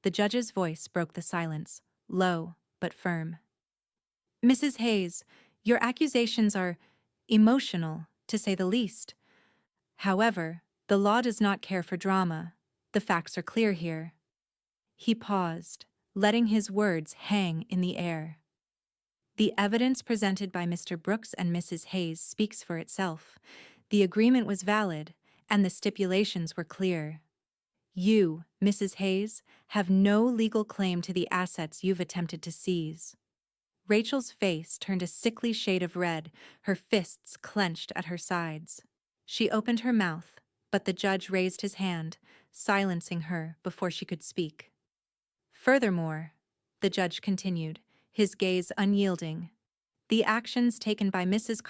The judge's voice broke the silence, low but firm. "Mrs. Hayes, your accusations are emotional, to say the least. However, the law does not care for drama. The facts are clear here." He paused, letting his words hang in the air. "The evidence presented by Mr. Brooks and Mrs. Hayes speaks for itself. The agreement was valid, and the stipulations were clear. You, Mrs. Hayes, have no legal claim to the assets you've attempted to seize." Rachel's face turned a sickly shade of red, her fists clenched at her sides. She opened her mouth, but the judge raised his hand, silencing her before she could speak. "Furthermore," the judge continued, his gaze unyielding, "the actions taken by Mrs.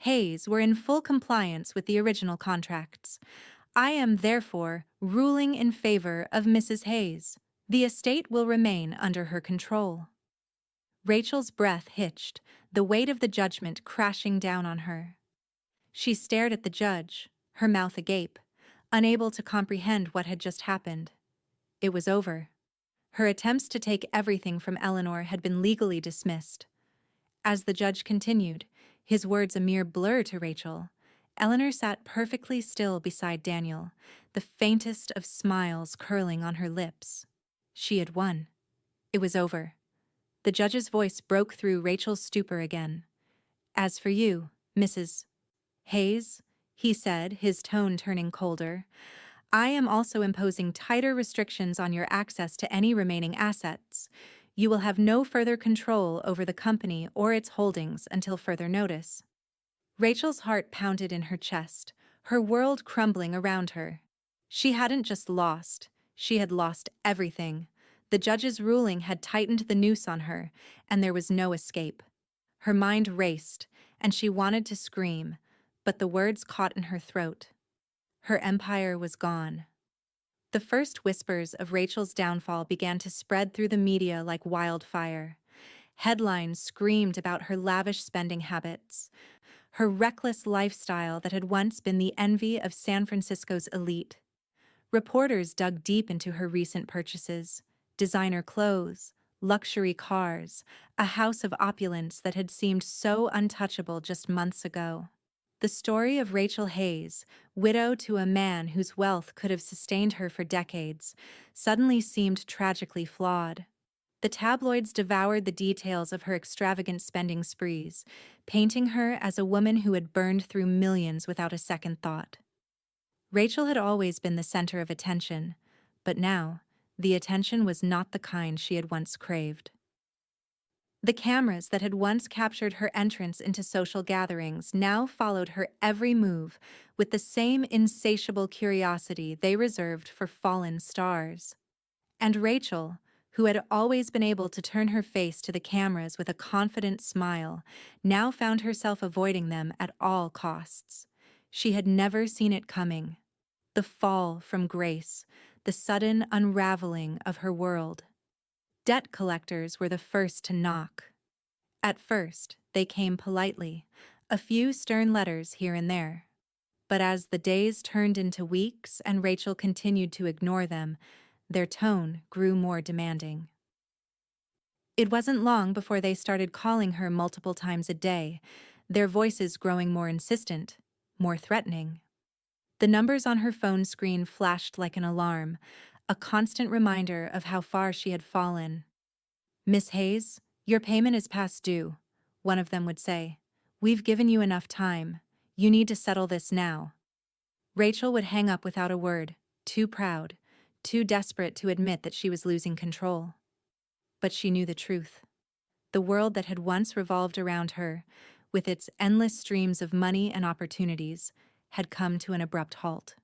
Hayes were in full compliance with the original contracts. I am therefore ruling in favor of Mrs. Hayes. The estate will remain under her control." Rachel's breath hitched, the weight of the judgment crashing down on her. She stared at the judge, her mouth agape, unable to comprehend what had just happened. It was over. Her attempts to take everything from Eleanor had been legally dismissed. As the judge continued, his words a mere blur to Rachel, Eleanor sat perfectly still beside Daniel, the faintest of smiles curling on her lips. She had won. It was over. The judge's voice broke through Rachel's stupor again. "As for you, Mrs. Hayes," he said, his tone turning colder, "I am also imposing tighter restrictions on your access to any remaining assets. You will have no further control over the company or its holdings until further notice." Rachel's heart pounded in her chest, her world crumbling around her. She hadn't just lost, she had lost everything. The judge's ruling had tightened the noose on her, and there was no escape. Her mind raced, and she wanted to scream, but the words caught in her throat. Her empire was gone. The first whispers of Rachel's downfall began to spread through the media like wildfire. Headlines screamed about her lavish spending habits, her reckless lifestyle that had once been the envy of San Francisco's elite. Reporters dug deep into her recent purchases: designer clothes, luxury cars, a house of opulence that had seemed so untouchable just months ago. The story of Rachel Hayes, widow to a man whose wealth could have sustained her for decades, suddenly seemed tragically flawed. The tabloids devoured the details of her extravagant spending sprees, painting her as a woman who had burned through millions without a second thought. Rachel had always been the center of attention, but now, the attention was not the kind she had once craved. The cameras that had once captured her entrance into social gatherings now followed her every move with the same insatiable curiosity they reserved for fallen stars. And Rachel, who had always been able to turn her face to the cameras with a confident smile, now found herself avoiding them at all costs. She had never seen it coming. The fall from grace, the sudden unraveling of her world. Debt collectors were the first to knock. At first, they came politely, a few stern letters here and there. But as the days turned into weeks and Rachel continued to ignore them, their tone grew more demanding. It wasn't long before they started calling her multiple times a day, their voices growing more insistent, more threatening. The numbers on her phone screen flashed like an alarm, a constant reminder of how far she had fallen. "Miss Hayes, your payment is past due," one of them would say. "We've given you enough time. You need to settle this now." Rachel would hang up without a word, too proud, too desperate to admit that she was losing control. But she knew the truth. The world that had once revolved around her, with its endless streams of money and opportunities, had come to an abrupt halt.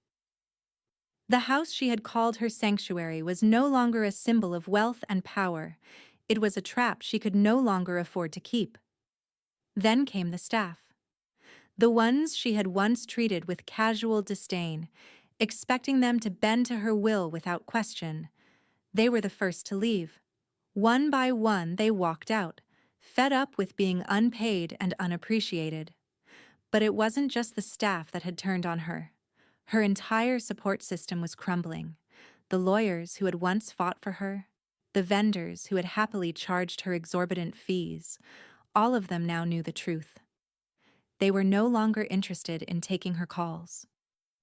The house she had called her sanctuary was no longer a symbol of wealth and power. It was a trap she could no longer afford to keep. Then came the staff. The ones she had once treated with casual disdain, expecting them to bend to her will without question. They were the first to leave. One by one they walked out, fed up with being unpaid and unappreciated. But it wasn't just the staff that had turned on her. Her entire support system was crumbling. The lawyers who had once fought for her, the vendors who had happily charged her exorbitant fees, all of them now knew the truth. They were no longer interested in taking her calls.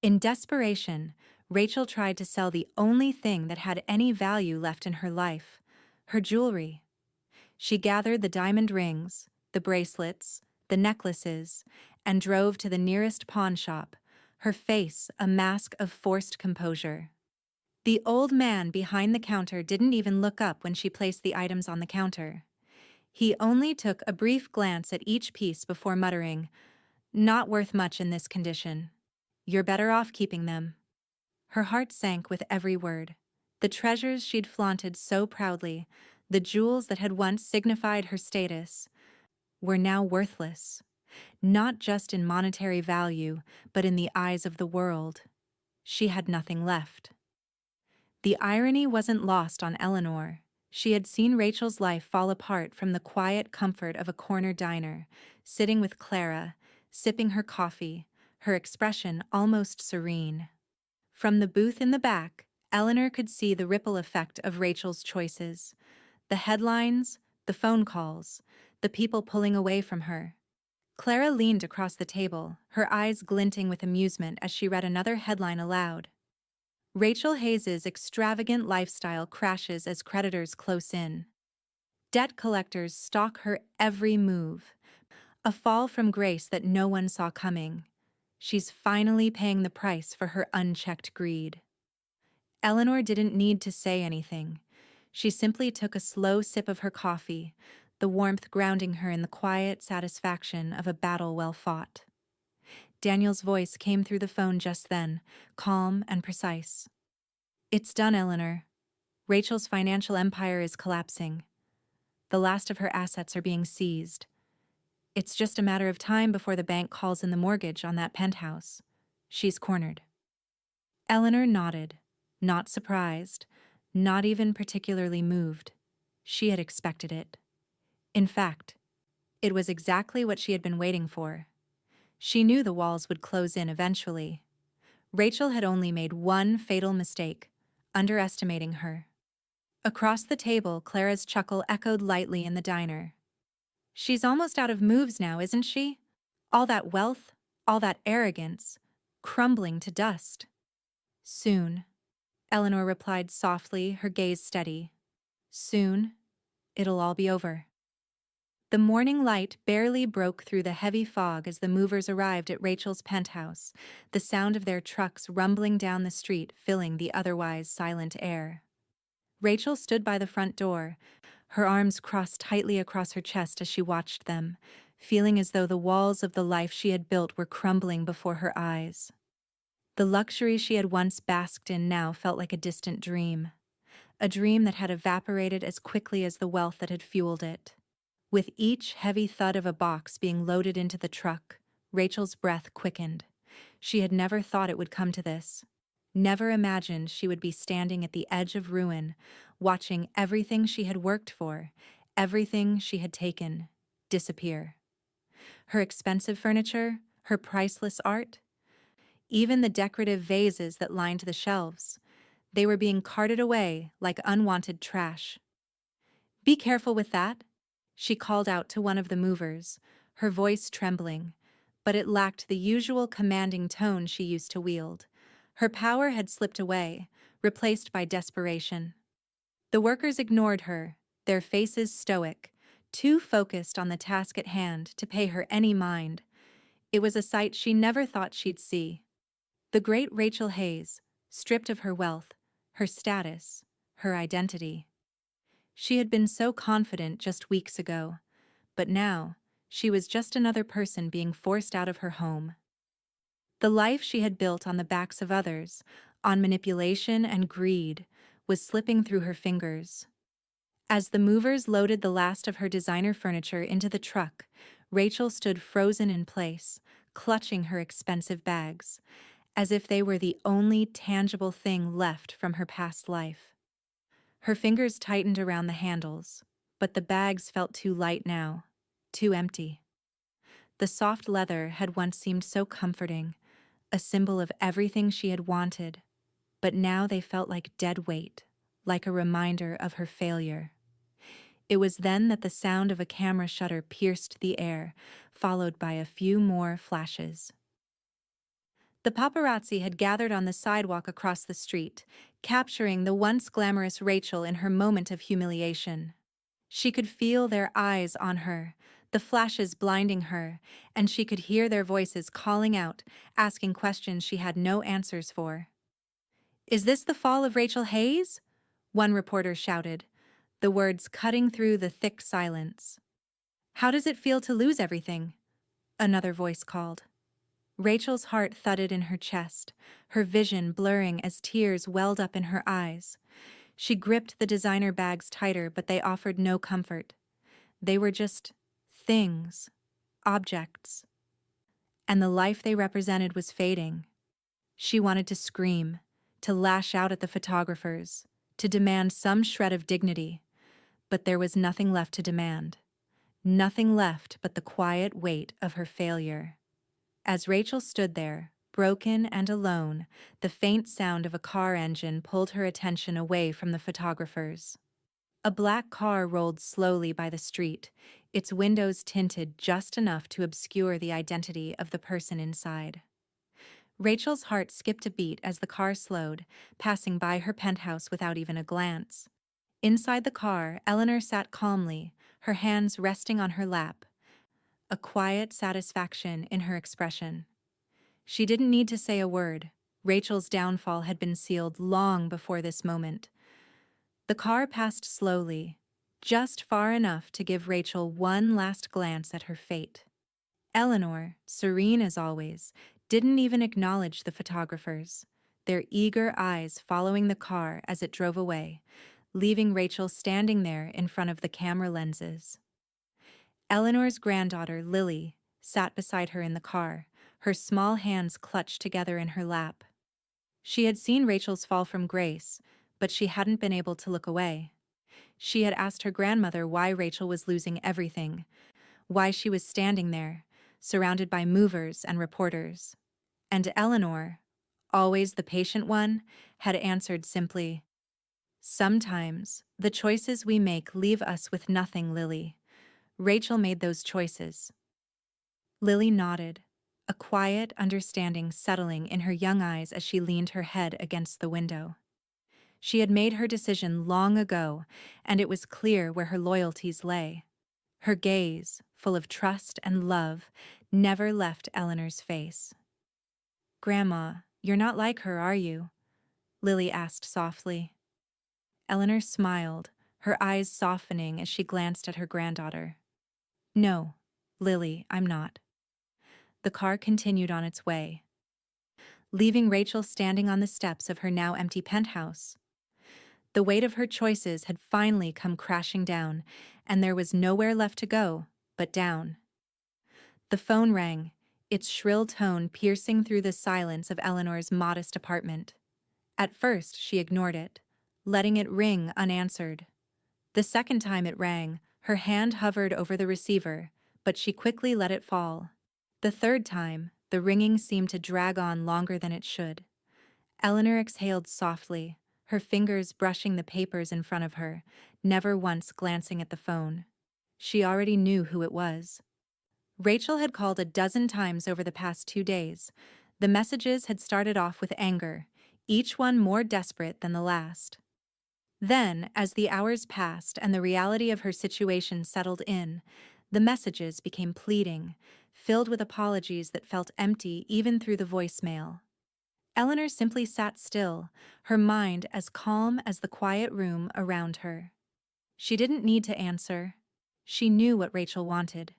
In desperation, Rachel tried to sell the only thing that had any value left in her life: her jewelry. She gathered the diamond rings, the bracelets, the necklaces, and drove to the nearest pawn shop, her face a mask of forced composure. The old man behind the counter didn't even look up when she placed the items on the counter. He only took a brief glance at each piece before muttering, "Not worth much in this condition. You're better off keeping them." Her heart sank with every word. The treasures she'd flaunted so proudly, the jewels that had once signified her status, were now worthless. Not just in monetary value, but in the eyes of the world. She had nothing left. The irony wasn't lost on Eleanor. She had seen Rachel's life fall apart from the quiet comfort of a corner diner, sitting with Clara, sipping her coffee, her expression almost serene. From the booth in the back, Eleanor could see the ripple effect of Rachel's choices. The headlines, the phone calls, the people pulling away from her. Clara leaned across the table, her eyes glinting with amusement as she read another headline aloud. "Rachel Hayes's extravagant lifestyle crashes as creditors close in." Debt collectors stalk her every move, a fall from grace that no one saw coming. She's finally paying the price for her unchecked greed. Eleanor didn't need to say anything. She simply took a slow sip of her coffee, the warmth grounding her in the quiet satisfaction of a battle well fought. Daniel's voice came through the phone just then, calm and precise. "It's done, Eleanor. Rachel's financial empire is collapsing. The last of her assets are being seized. It's just a matter of time before the bank calls in the mortgage on that penthouse. She's cornered." Eleanor nodded, not surprised, not even particularly moved. She had expected it. In fact, it was exactly what she had been waiting for. She knew the walls would close in eventually. Rachel had only made one fatal mistake, underestimating her. Across the table, Clara's chuckle echoed lightly in the diner. "She's almost out of moves now, isn't she? All that wealth, all that arrogance, crumbling to dust." "Soon," Eleanor replied softly, her gaze steady. "Soon, it'll all be over." The morning light barely broke through the heavy fog as the movers arrived at Rachel's penthouse, the sound of their trucks rumbling down the street filling the otherwise silent air. Rachel stood by the front door, her arms crossed tightly across her chest as she watched them, feeling as though the walls of the life she had built were crumbling before her eyes. The luxury she had once basked in now felt like a distant dream, a dream that had evaporated as quickly as the wealth that had fueled it. With each heavy thud of a box being loaded into the truck, Rachel's breath quickened. She had never thought it would come to this. Never imagined she would be standing at the edge of ruin, watching everything she had worked for, everything she had taken, disappear. Her expensive furniture, her priceless art, even the decorative vases that lined the shelves, they were being carted away like unwanted trash. "Be careful with that," she called out to one of the movers, her voice trembling, but it lacked the usual commanding tone she used to wield. Her power had slipped away, replaced by desperation. The workers ignored her, their faces stoic, too focused on the task at hand to pay her any mind. It was a sight she never thought she'd see. The great Rachel Hayes, stripped of her wealth, her status, her identity. She had been so confident just weeks ago, but now she was just another person being forced out of her home. The life she had built on the backs of others, on manipulation and greed, was slipping through her fingers. As the movers loaded the last of her designer furniture into the truck, Rachel stood frozen in place, clutching her expensive bags, as if they were the only tangible thing left from her past life. Her fingers tightened around the handles, but the bags felt too light now, too empty. The soft leather had once seemed so comforting, a symbol of everything she had wanted, but now they felt like dead weight, like a reminder of her failure. It was then that the sound of a camera shutter pierced the air, followed by a few more flashes. The paparazzi had gathered on the sidewalk across the street, capturing the once glamorous Rachel in her moment of humiliation. She could feel their eyes on her, the flashes blinding her, and she could hear their voices calling out, asking questions she had no answers for. "Is this the fall of Rachel Hayes?" one reporter shouted, the words cutting through the thick silence. "How does it feel to lose everything?" another voice called. Rachel's heart thudded in her chest, her vision blurring as tears welled up in her eyes. She gripped the designer bags tighter, but they offered no comfort. They were just things, objects. And the life they represented was fading. She wanted to scream, to lash out at the photographers, to demand some shred of dignity. But there was nothing left to demand. Nothing left but the quiet weight of her failure. As Rachel stood there, broken and alone, the faint sound of a car engine pulled her attention away from the photographers. A black car rolled slowly by the street, its windows tinted just enough to obscure the identity of the person inside. Rachel's heart skipped a beat as the car slowed, passing by her penthouse without even a glance. Inside the car, Eleanor sat calmly, her hands resting on her lap, a quiet satisfaction in her expression. She didn't need to say a word. Rachel's downfall had been sealed long before this moment. The car passed slowly, just far enough to give Rachel one last glance at her fate. Eleanor, serene as always, didn't even acknowledge the photographers, their eager eyes following the car as it drove away, leaving Rachel standing there in front of the camera lenses. Eleanor's granddaughter, Lily, sat beside her in the car, her small hands clutched together in her lap. She had seen Rachel's fall from grace, but she hadn't been able to look away. She had asked her grandmother why Rachel was losing everything, why she was standing there, surrounded by movers and reporters. And Eleanor, always the patient one, had answered simply, "Sometimes, the choices we make leave us with nothing, Lily. Rachel made those choices." Lily nodded, a quiet understanding settling in her young eyes as she leaned her head against the window. She had made her decision long ago, and it was clear where her loyalties lay. Her gaze, full of trust and love, never left Eleanor's face. "Grandma, you're not like her, are you?" Lily asked softly. Eleanor smiled, her eyes softening as she glanced at her granddaughter. "No, Lily, I'm not." The car continued on its way, leaving Rachel standing on the steps of her now empty penthouse. The weight of her choices had finally come crashing down, and there was nowhere left to go but down. The phone rang, its shrill tone piercing through the silence of Eleanor's modest apartment. At first, she ignored it, letting it ring unanswered. The second time it rang, her hand hovered over the receiver, but she quickly let it fall. The third time, the ringing seemed to drag on longer than it should. Eleanor exhaled softly, her fingers brushing the papers in front of her, never once glancing at the phone. She already knew who it was. Rachel had called a dozen times over the past 2 days. The messages had started off with anger, each one more desperate than the last. Then, as the hours passed and the reality of her situation settled in, the messages became pleading, filled with apologies that felt empty even through the voicemail. Eleanor simply sat still, her mind as calm as the quiet room around her. She didn't need to answer. She knew what Rachel wanted.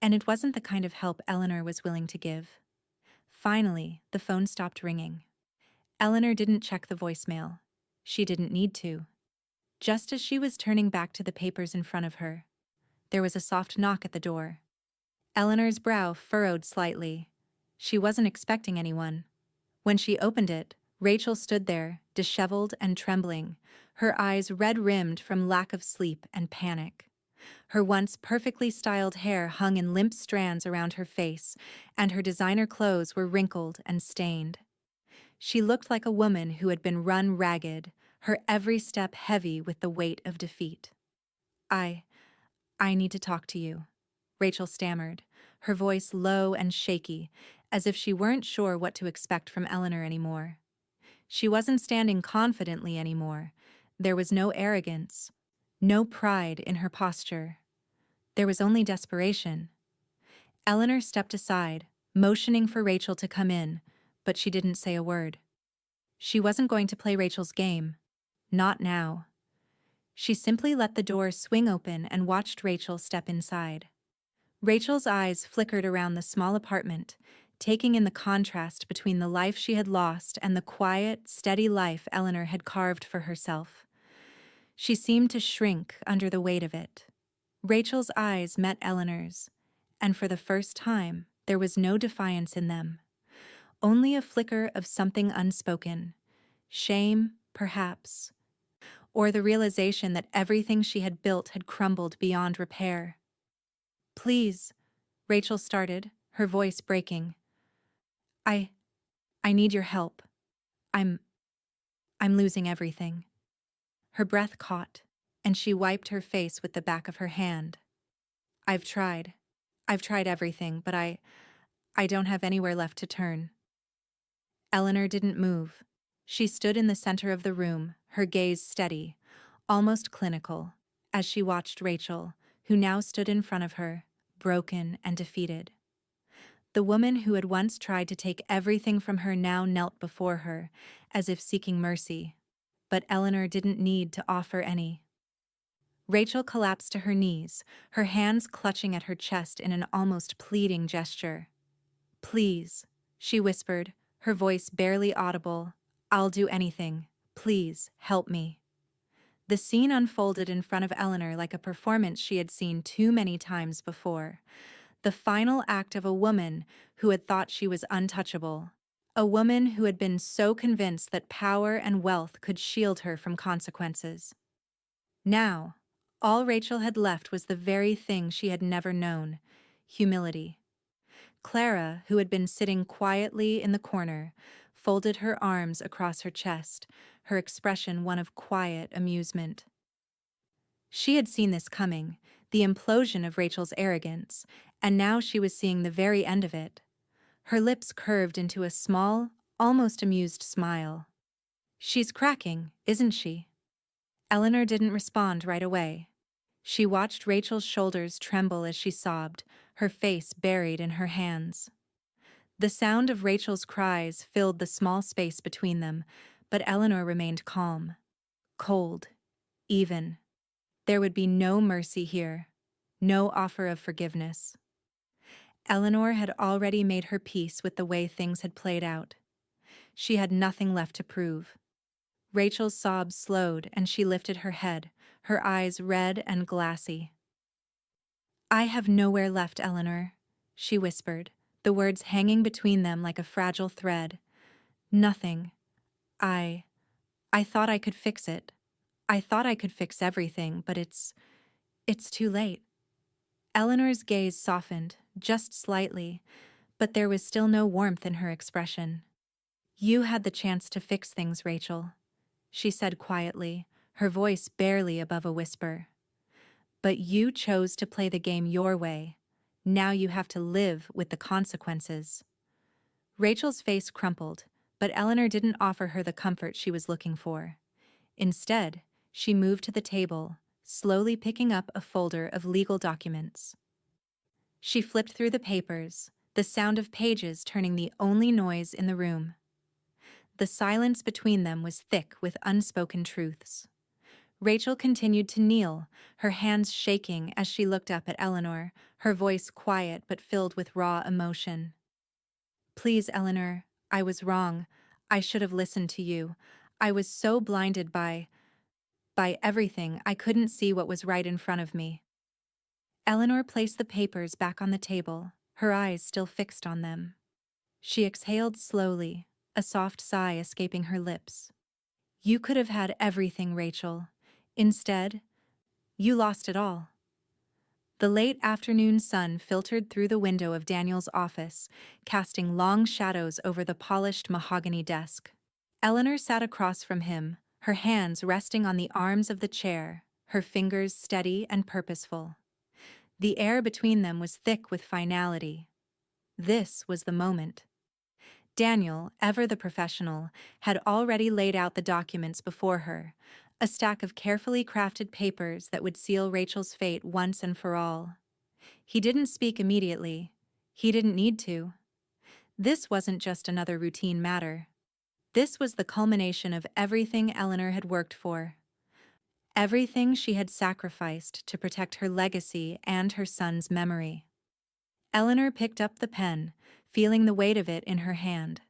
And it wasn't the kind of help Eleanor was willing to give. Finally, the phone stopped ringing. Eleanor didn't check the voicemail. She didn't need to. Just as she was turning back to the papers in front of her, there was a soft knock at the door. Eleanor's brow furrowed slightly. She wasn't expecting anyone. When she opened it, Rachel stood there, disheveled and trembling, her eyes red-rimmed from lack of sleep and panic. Her once perfectly styled hair hung in limp strands around her face, and her designer clothes were wrinkled and stained. She looked like a woman who had been run ragged, her every step heavy with the weight of defeat. I need to talk to you," Rachel stammered, her voice low and shaky, as if she weren't sure what to expect from Eleanor anymore. She wasn't standing confidently anymore. There was no arrogance, no pride in her posture. There was only desperation. Eleanor stepped aside, motioning for Rachel to come in, but she didn't say a word. She wasn't going to play Rachel's game. Not now. She simply let the door swing open and watched Rachel step inside. Rachel's eyes flickered around the small apartment, taking in the contrast between the life she had lost and the quiet, steady life Eleanor had carved for herself. She seemed to shrink under the weight of it. Rachel's eyes met Eleanor's, and for the first time, there was no defiance in them. Only a flicker of something unspoken. Shame, perhaps. Or the realization that everything she had built had crumbled beyond repair. "Please," Rachel started, her voice breaking. I need your help. I'm losing everything." Her breath caught, and she wiped her face with the back of her hand. I've tried everything, but I don't have anywhere left to turn." Eleanor didn't move. She stood in the center of the room, her gaze steady, almost clinical, as she watched Rachel, who now stood in front of her, broken and defeated. The woman who had once tried to take everything from her now knelt before her, as if seeking mercy. But Eleanor didn't need to offer any. Rachel collapsed to her knees, her hands clutching at her chest in an almost pleading gesture. "Please," she whispered, her voice barely audible. "I'll do anything. Please, help me." The scene unfolded in front of Eleanor like a performance she had seen too many times before. The final act of a woman who had thought she was untouchable. A woman who had been so convinced that power and wealth could shield her from consequences. Now, all Rachel had left was the very thing she had never known: humility. Clara, who had been sitting quietly in the corner, folded her arms across her chest, her expression one of quiet amusement. She had seen this coming, the implosion of Rachel's arrogance, and now she was seeing the very end of it. Her lips curved into a small, almost amused smile. "She's cracking, isn't she?" Eleanor didn't respond right away. She watched Rachel's shoulders tremble as she sobbed, her face buried in her hands. The sound of Rachel's cries filled the small space between them, but Eleanor remained calm, cold, even. There would be no mercy here, no offer of forgiveness. Eleanor had already made her peace with the way things had played out. She had nothing left to prove. Rachel's sobs slowed and she lifted her head, her eyes red and glassy. "I have nowhere left, Eleanor," she whispered, the words hanging between them like a fragile thread. "Nothing. I thought I could fix it. I thought I could fix everything, but it's too late." Eleanor's gaze softened, just slightly, but there was still no warmth in her expression. "You had the chance to fix things, Rachel," she said quietly, her voice barely above a whisper. "But you chose to play the game your way. Now you have to live with the consequences." Rachel's face crumpled, but Eleanor didn't offer her the comfort she was looking for. Instead, she moved to the table, slowly picking up a folder of legal documents. She flipped through the papers, the sound of pages turning the only noise in the room. The silence between them was thick with unspoken truths. Rachel continued to kneel, her hands shaking as she looked up at Eleanor, her voice quiet but filled with raw emotion. "Please, Eleanor, I was wrong. I should have listened to you. I was so blinded by everything, I couldn't see what was right in front of me." Eleanor placed the papers back on the table, her eyes still fixed on them. She exhaled slowly, a soft sigh escaping her lips. "You could have had everything, Rachel. Instead, you lost it all." The late afternoon sun filtered through the window of Daniel's office, casting long shadows over the polished mahogany desk. Eleanor sat across from him, her hands resting on the arms of the chair, her fingers steady and purposeful. The air between them was thick with finality. This was the moment. Daniel, ever the professional, had already laid out the documents before her, a stack of carefully crafted papers that would seal Rachel's fate once and for all. He didn't speak immediately. He didn't need to. This wasn't just another routine matter. This was the culmination of everything Eleanor had worked for. Everything she had sacrificed to protect her legacy and her son's memory. Eleanor picked up the pen, feeling the weight of it in her hand.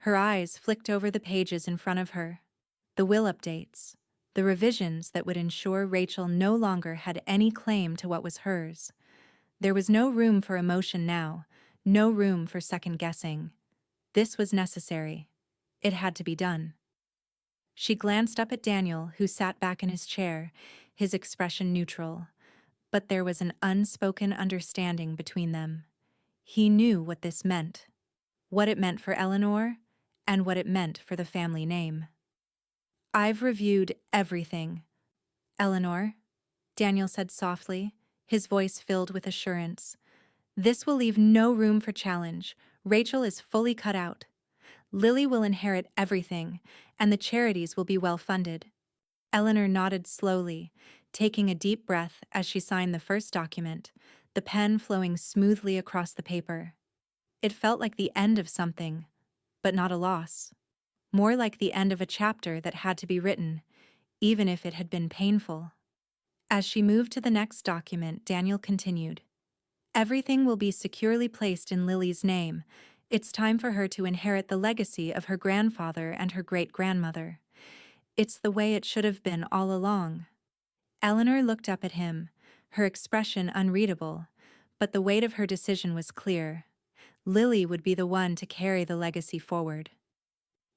Her eyes flicked over the pages in front of her. The will updates, the revisions that would ensure Rachel no longer had any claim to what was hers. There was no room for emotion now, no room for second-guessing. This was necessary. It had to be done. She glanced up at Daniel, who sat back in his chair, his expression neutral. But there was an unspoken understanding between them. He knew what this meant, what it meant for Eleanor, and what it meant for the family name. "I've reviewed everything, Eleanor," Daniel said softly, his voice filled with assurance. "This will leave no room for challenge. Rachel is fully cut out. Lily will inherit everything, and the charities will be well funded." Eleanor nodded slowly, taking a deep breath as she signed the first document, the pen flowing smoothly across the paper. It felt like the end of something, but not a loss. More like the end of a chapter that had to be written, even if it had been painful. As she moved to the next document, Daniel continued. Everything will be securely placed in Lily's name. It's time for her to inherit the legacy of her grandfather and her great-grandmother. It's the way it should have been all along. Eleanor looked up at him, her expression unreadable, but the weight of her decision was clear. Lily would be the one to carry the legacy forward.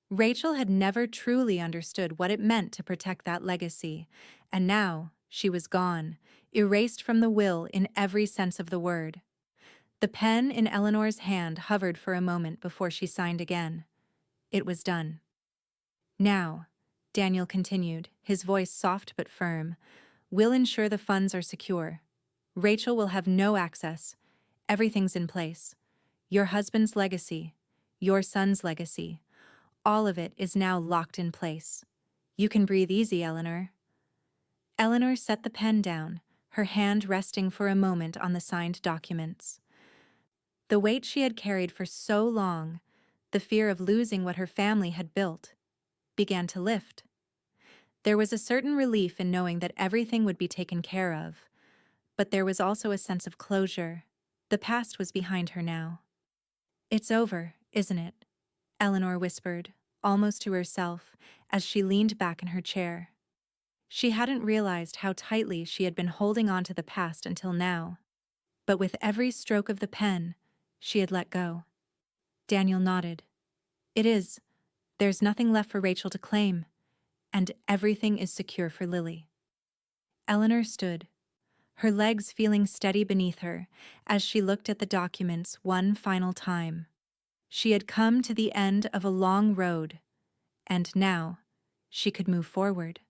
Rachel had never truly understood what it meant to protect that legacy, and now she was gone, erased from the will in every sense of the word. The pen in Eleanor's hand hovered for a moment before she signed again. It was done. Now, Daniel continued, his voice soft but firm, we'll ensure the funds are secure. Rachel will have no access. Everything's in place. Your husband's legacy, your son's legacy, all of it is now locked in place. You can breathe easy, Eleanor. Eleanor set the pen down, her hand resting for a moment on the signed documents. The weight she had carried for so long, the fear of losing what her family had built, began to lift. There was a certain relief in knowing that everything would be taken care of, but there was also a sense of closure. The past was behind her now. It's over, isn't it? Eleanor whispered, almost to herself, as she leaned back in her chair. She hadn't realized how tightly she had been holding on to the past until now, but with every stroke of the pen, she had let go. Daniel nodded. It is. There's nothing left for Rachel to claim, and everything is secure for Lily. Eleanor stood, her legs feeling steady beneath her as she looked at the documents one final time. She had come to the end of a long road, and now she could move forward.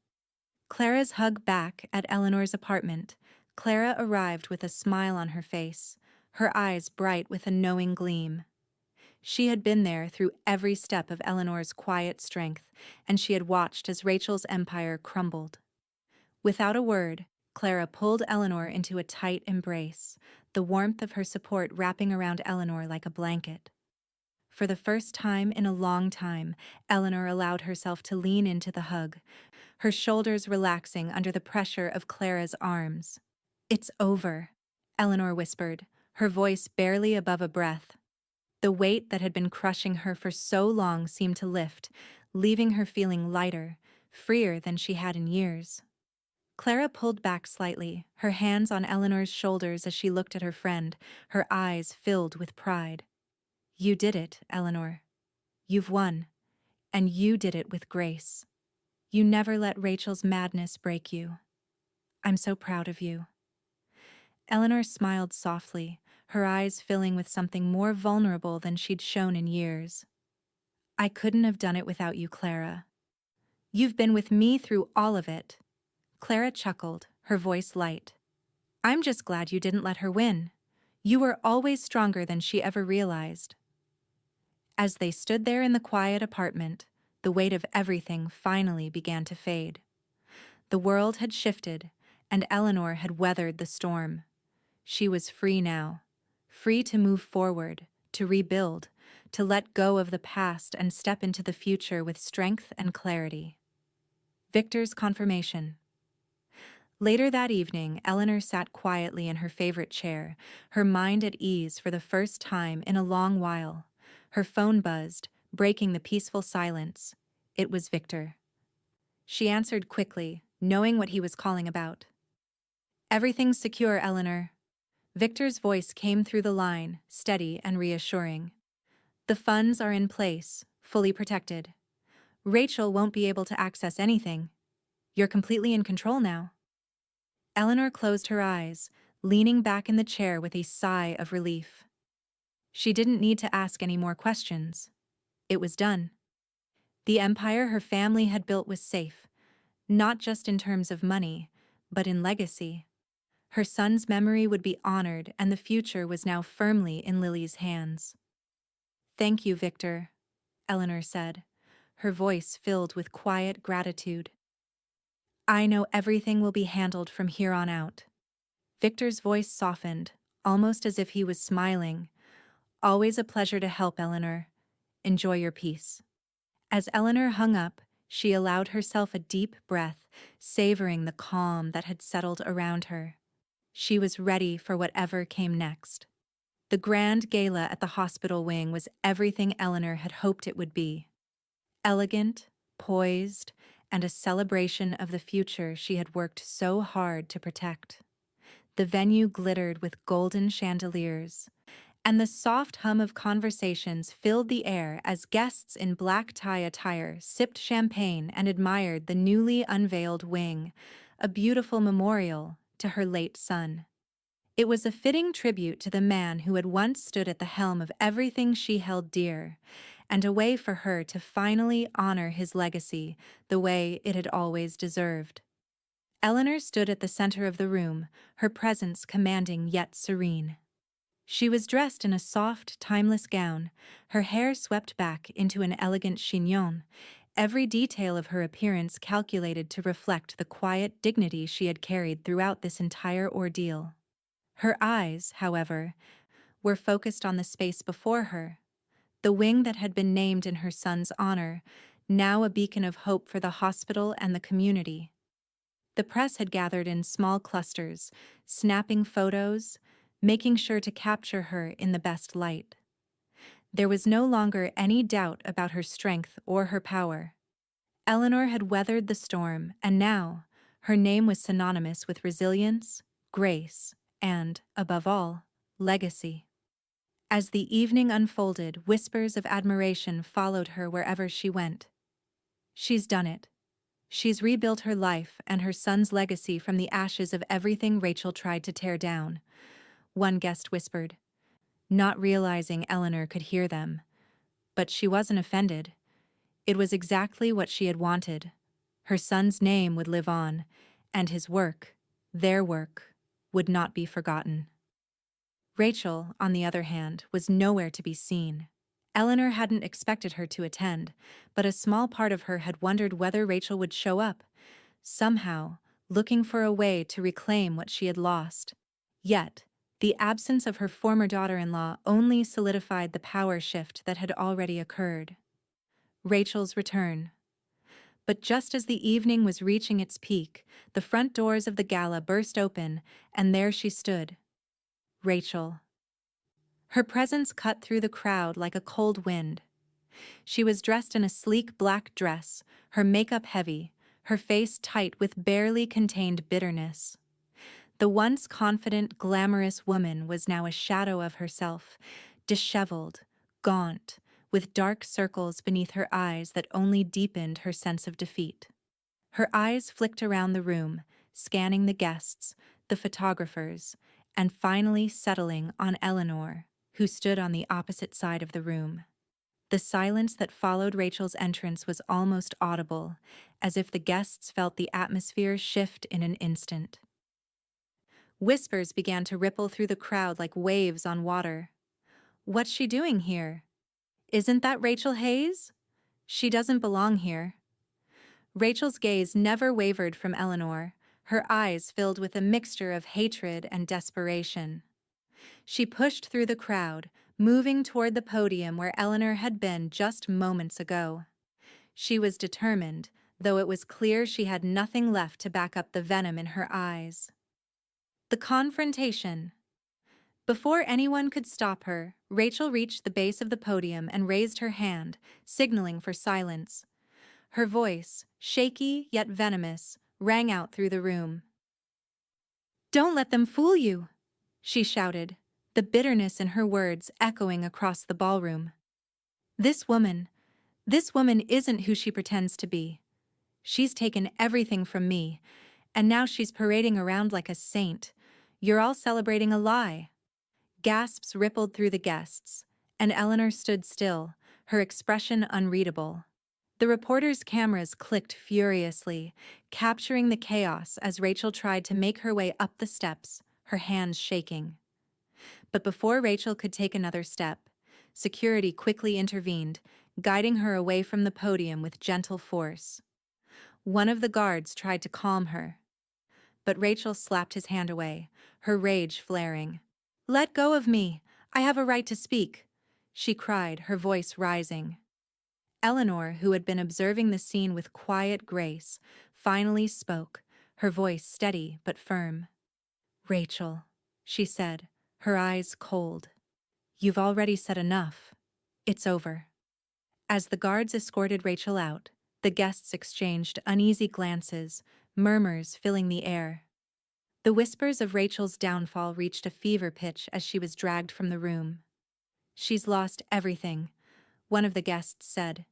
Clara's hug back at Eleanor's apartment. Clara arrived with a smile on her face, her eyes bright with a knowing gleam. She had been there through every step of Eleanor's quiet strength, and she had watched as Rachel's empire crumbled. Without a word, Clara pulled Eleanor into a tight embrace, the warmth of her support wrapping around Eleanor like a blanket. For the first time in a long time, Eleanor allowed herself to lean into the hug, her shoulders relaxing under the pressure of Clara's arms. It's over, Eleanor whispered, her voice barely above a breath. The weight that had been crushing her for so long seemed to lift, leaving her feeling lighter, freer than she had in years. Clara pulled back slightly, her hands on Eleanor's shoulders as she looked at her friend, her eyes filled with pride. You did it, Eleanor. You've won, and you did it with grace. You never let Rachel's madness break you. I'm so proud of you. Eleanor smiled softly, her eyes filling with something more vulnerable than she'd shown in years. I couldn't have done it without you, Clara. You've been with me through all of it. Clara chuckled, her voice light. I'm just glad you didn't let her win. You were always stronger than she ever realized. As they stood there in the quiet apartment, the weight of everything finally began to fade. The world had shifted, and Eleanor had weathered the storm. She was free now, free to move forward, to rebuild, to let go of the past and step into the future with strength and clarity. Victor's confirmation. Later that evening, Eleanor sat quietly in her favorite chair, her mind at ease for the first time in a long while. Her phone buzzed, breaking the peaceful silence. It was Victor. She answered quickly, knowing what he was calling about. Everything's secure, Eleanor. Victor's voice came through the line, steady and reassuring. The funds are in place, fully protected. Rachel won't be able to access anything. You're completely in control now. Eleanor closed her eyes, leaning back in the chair with a sigh of relief. She didn't need to ask any more questions. It was done. The empire her family had built was safe, not just in terms of money, but in legacy. Her son's memory would be honored, and the future was now firmly in Lily's hands. Thank you, Victor, Eleanor said, her voice filled with quiet gratitude. I know everything will be handled from here on out. Victor's voice softened, almost as if he was smiling. Always a pleasure to help, Eleanor. Enjoy your peace. As Eleanor hung up, she allowed herself a deep breath, savoring the calm that had settled around her. She was ready for whatever came next. The grand gala at the hospital wing was everything Eleanor had hoped it would be. Elegant, poised, and a celebration of the future she had worked so hard to protect. The venue glittered with golden chandeliers, and the soft hum of conversations filled the air as guests in black tie attire sipped champagne and admired the newly unveiled wing, a beautiful memorial to her late son. It was a fitting tribute to the man who had once stood at the helm of everything she held dear, and a way for her to finally honor his legacy the way it had always deserved. Eleanor stood at the center of the room, her presence commanding yet serene. She was dressed in a soft, timeless gown, her hair swept back into an elegant chignon, every detail of her appearance calculated to reflect the quiet dignity she had carried throughout this entire ordeal. Her eyes, however, were focused on the space before her, the wing that had been named in her son's honor, now a beacon of hope for the hospital and the community. The press had gathered in small clusters, snapping photos, making sure to capture her in the best light. There was no longer any doubt about her strength or her power. Eleanor had weathered the storm, and now her name was synonymous with resilience, grace, and, above all, legacy. As the evening unfolded, whispers of admiration followed her wherever she went. She's done it. She's rebuilt her life and her son's legacy from the ashes of everything Rachel tried to tear down, one guest whispered, not realizing Eleanor could hear them. But she wasn't offended. It was exactly what she had wanted. Her son's name would live on, and his work, their work, would not be forgotten. Rachel, on the other hand, was nowhere to be seen. Eleanor hadn't expected her to attend, but a small part of her had wondered whether Rachel would show up, somehow, looking for a way to reclaim what she had lost. Yet, the absence of her former daughter-in-law only solidified the power shift that had already occurred. Rachel's return. But just as the evening was reaching its peak, the front doors of the gala burst open, and there she stood. Rachel. Her presence cut through the crowd like a cold wind. She was dressed in a sleek black dress, her makeup heavy, her face tight with barely contained bitterness. The once confident, glamorous woman was now a shadow of herself, disheveled, gaunt, with dark circles beneath her eyes that only deepened her sense of defeat. Her eyes flicked around the room, scanning the guests, the photographers, and finally settling on Eleanor, who stood on the opposite side of the room. The silence that followed Rachel's entrance was almost audible, as if the guests felt the atmosphere shift in an instant. Whispers began to ripple through the crowd like waves on water. "What's she doing here? Isn't that Rachel Hayes? She doesn't belong here." Rachel's gaze never wavered from Eleanor, her eyes filled with a mixture of hatred and desperation. She pushed through the crowd, moving toward the podium where Eleanor had been just moments ago. She was determined, though it was clear she had nothing left to back up the venom in her eyes. The confrontation. Before anyone could stop her, Rachel reached the base of the podium and raised her hand, signaling for silence. Her voice, shaky yet venomous, rang out through the room. "Don't let them fool you," she shouted, the bitterness in her words echoing across the ballroom. This woman isn't who she pretends to be. She's taken everything from me, and now she's parading around like a saint. You're all celebrating a lie." Gasps rippled through the guests, and Eleanor stood still, her expression unreadable. The reporters' cameras clicked furiously, capturing the chaos as Rachel tried to make her way up the steps, her hands shaking. But before Rachel could take another step, security quickly intervened, guiding her away from the podium with gentle force. One of the guards tried to calm her, but Rachel slapped his hand away, her rage flaring. "Let go of me! I have a right to speak!" she cried, her voice rising. Eleanor, who had been observing the scene with quiet grace, finally spoke, her voice steady but firm. "Rachel," she said, her eyes cold. "You've already said enough. It's over." As the guards escorted Rachel out, the guests exchanged uneasy glances, murmurs filling the air. The whispers of Rachel's downfall reached a fever pitch as she was dragged from the room. "She's lost everything," one of the guests said.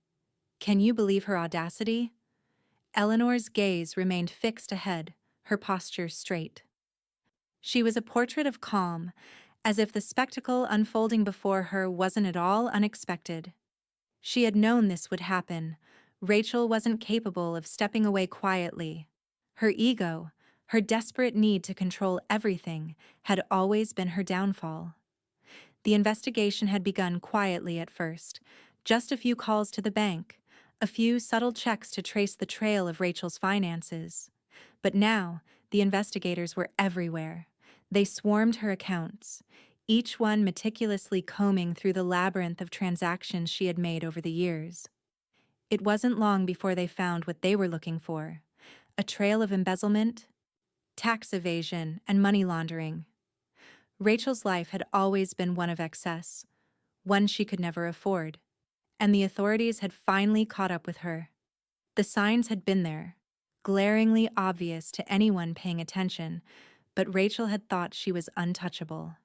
"Can you believe her audacity?" Eleanor's gaze remained fixed ahead, her posture straight. She was a portrait of calm, as if the spectacle unfolding before her wasn't at all unexpected. She had known this would happen. Rachel wasn't capable of stepping away quietly. Her ego, her desperate need to control everything, had always been her downfall. The investigation had begun quietly at first, just a few calls to the bank, a few subtle checks to trace the trail of Rachel's finances. But now, the investigators were everywhere. They swarmed her accounts, each one meticulously combing through the labyrinth of transactions she had made over the years. It wasn't long before they found what they were looking for: a trail of embezzlement, tax evasion, and money laundering. Rachel's life had always been one of excess, one she could never afford, and the authorities had finally caught up with her. The signs had been there, glaringly obvious to anyone paying attention, but Rachel had thought she was untouchable.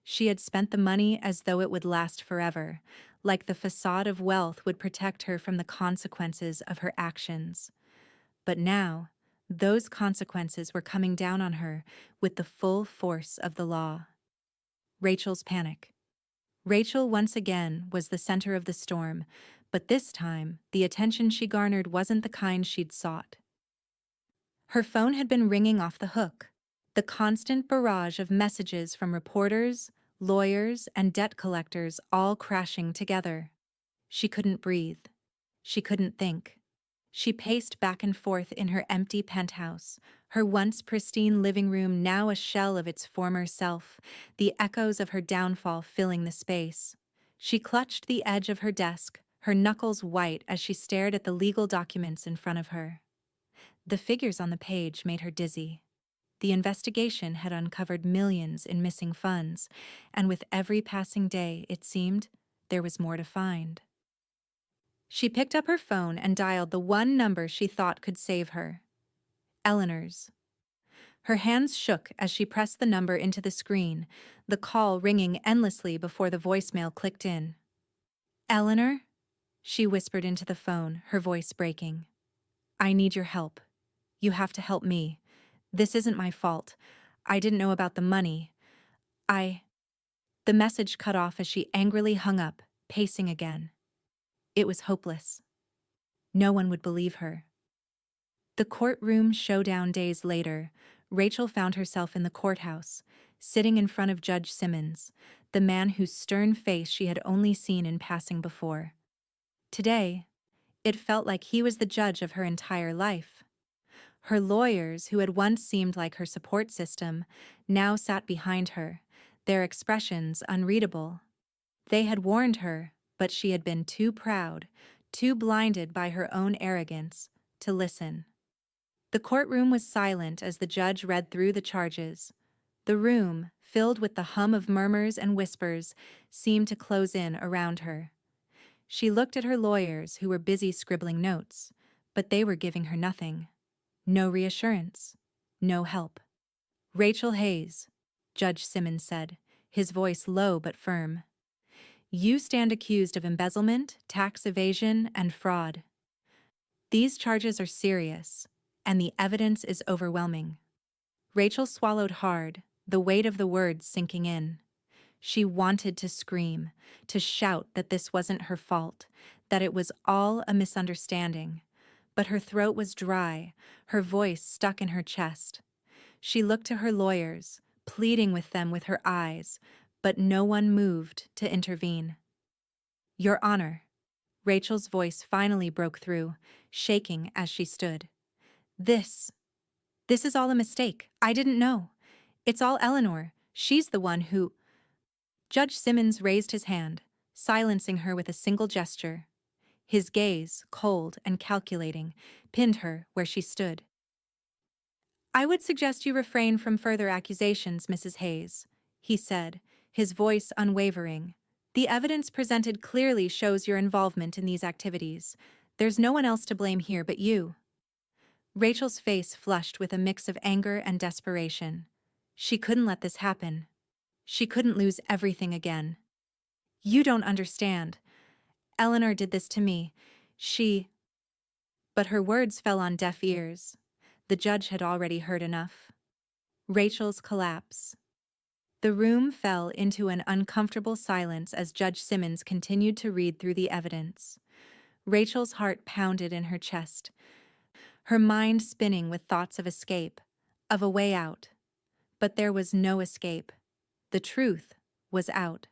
She had spent the money as though it would last forever, like the facade of wealth would protect her from the consequences of her actions. But now, those consequences were coming down on her with the full force of the law. Rachel's panic. Rachel once again was the center of the storm, but this time, the attention she garnered wasn't the kind she'd sought. Her phone had been ringing off the hook, the constant barrage of messages from reporters, lawyers, and debt collectors all crashing together. She couldn't breathe. She couldn't think. She paced back and forth in her empty penthouse, her once pristine living room now a shell of its former self, the echoes of her downfall filling the space. She clutched the edge of her desk, her knuckles white as she stared at the legal documents in front of her. The figures on the page made her dizzy. The investigation had uncovered millions in missing funds, and with every passing day, it seemed, there was more to find. She picked up her phone and dialed the one number she thought could save her: Eleanor's. Her hands shook as she pressed the number into the screen, the call ringing endlessly before the voicemail clicked in. "Eleanor?" she whispered into the phone, her voice breaking. "I need your help. You have to help me. This isn't my fault. I didn't know about the money. I—" The message cut off as she angrily hung up, pacing again. It was hopeless. No one would believe her. The courtroom showdown days later, Rachel found herself in the courthouse, sitting in front of Judge Simmons, the man whose stern face she had only seen in passing before. Today, it felt like he was the judge of her entire life. Her lawyers, who had once seemed like her support system, now sat behind her, their expressions unreadable. They had warned her, but she had been too proud, too blinded by her own arrogance, to listen. The courtroom was silent as the judge read through the charges. The room, filled with the hum of murmurs and whispers, seemed to close in around her. She looked at her lawyers, who were busy scribbling notes, but they were giving her nothing. No reassurance. No help. "Rachel Hayes," Judge Simmons said, his voice low but firm. "You stand accused of embezzlement, tax evasion, and fraud. These charges are serious, and the evidence is overwhelming." Rachel swallowed hard, the weight of the words sinking in. She wanted to scream, to shout that this wasn't her fault, that it was all a misunderstanding. But her throat was dry, her voice stuck in her chest. She looked to her lawyers, pleading with them with her eyes, but no one moved to intervene. "Your Honor," Rachel's voice finally broke through, shaking as she stood. This, this is all a mistake. I didn't know. It's all Eleanor. She's the one who... Judge Simmons raised his hand, silencing her with a single gesture. His gaze, cold and calculating, pinned her where she stood. "I would suggest you refrain from further accusations, Mrs. Hayes," he said, his voice unwavering. "The evidence presented clearly shows your involvement in these activities. There's no one else to blame here but you." Rachel's face flushed with a mix of anger and desperation. She couldn't let this happen. She couldn't lose everything again. "You don't understand. Eleanor did this to me. She..." But her words fell on deaf ears. The judge had already heard enough. Rachel's collapse. The room fell into an uncomfortable silence as Judge Simmons continued to read through the evidence. Rachel's heart pounded in her chest, her mind spinning with thoughts of escape, of a way out. But there was no escape. The truth was out.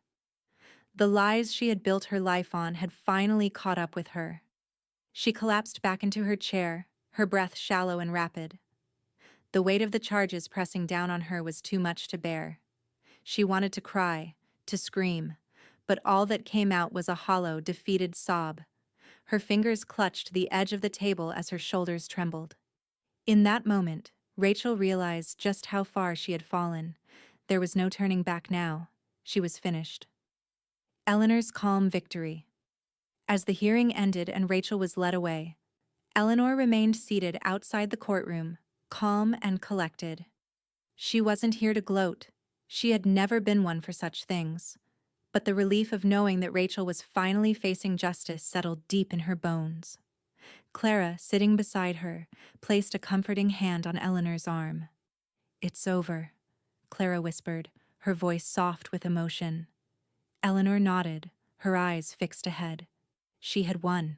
The lies she had built her life on had finally caught up with her. She collapsed back into her chair, her breath shallow and rapid. The weight of the charges pressing down on her was too much to bear. She wanted to cry, to scream, but all that came out was a hollow, defeated sob. Her fingers clutched the edge of the table as her shoulders trembled. In that moment, Rachel realized just how far she had fallen. There was no turning back now. She was finished. Eleanor's calm victory. As the hearing ended and Rachel was led away, Eleanor remained seated outside the courtroom, calm and collected. She wasn't here to gloat. She had never been one for such things. But the relief of knowing that Rachel was finally facing justice settled deep in her bones. Clara, sitting beside her, placed a comforting hand on Eleanor's arm. "It's over," Clara whispered, her voice soft with emotion. Eleanor nodded, her eyes fixed ahead. She had won.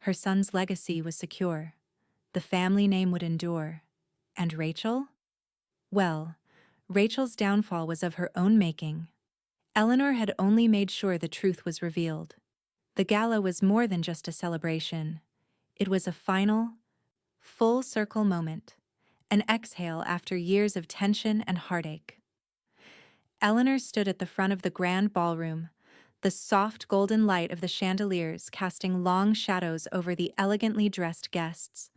Her son's legacy was secure. The family name would endure. And Rachel? Well, Rachel's downfall was of her own making. Eleanor had only made sure the truth was revealed. The gala was more than just a celebration. It was a final, full-circle moment, an exhale after years of tension and heartache. Eleanor stood at the front of the grand ballroom, the soft golden light of the chandeliers casting long shadows over the elegantly dressed guests.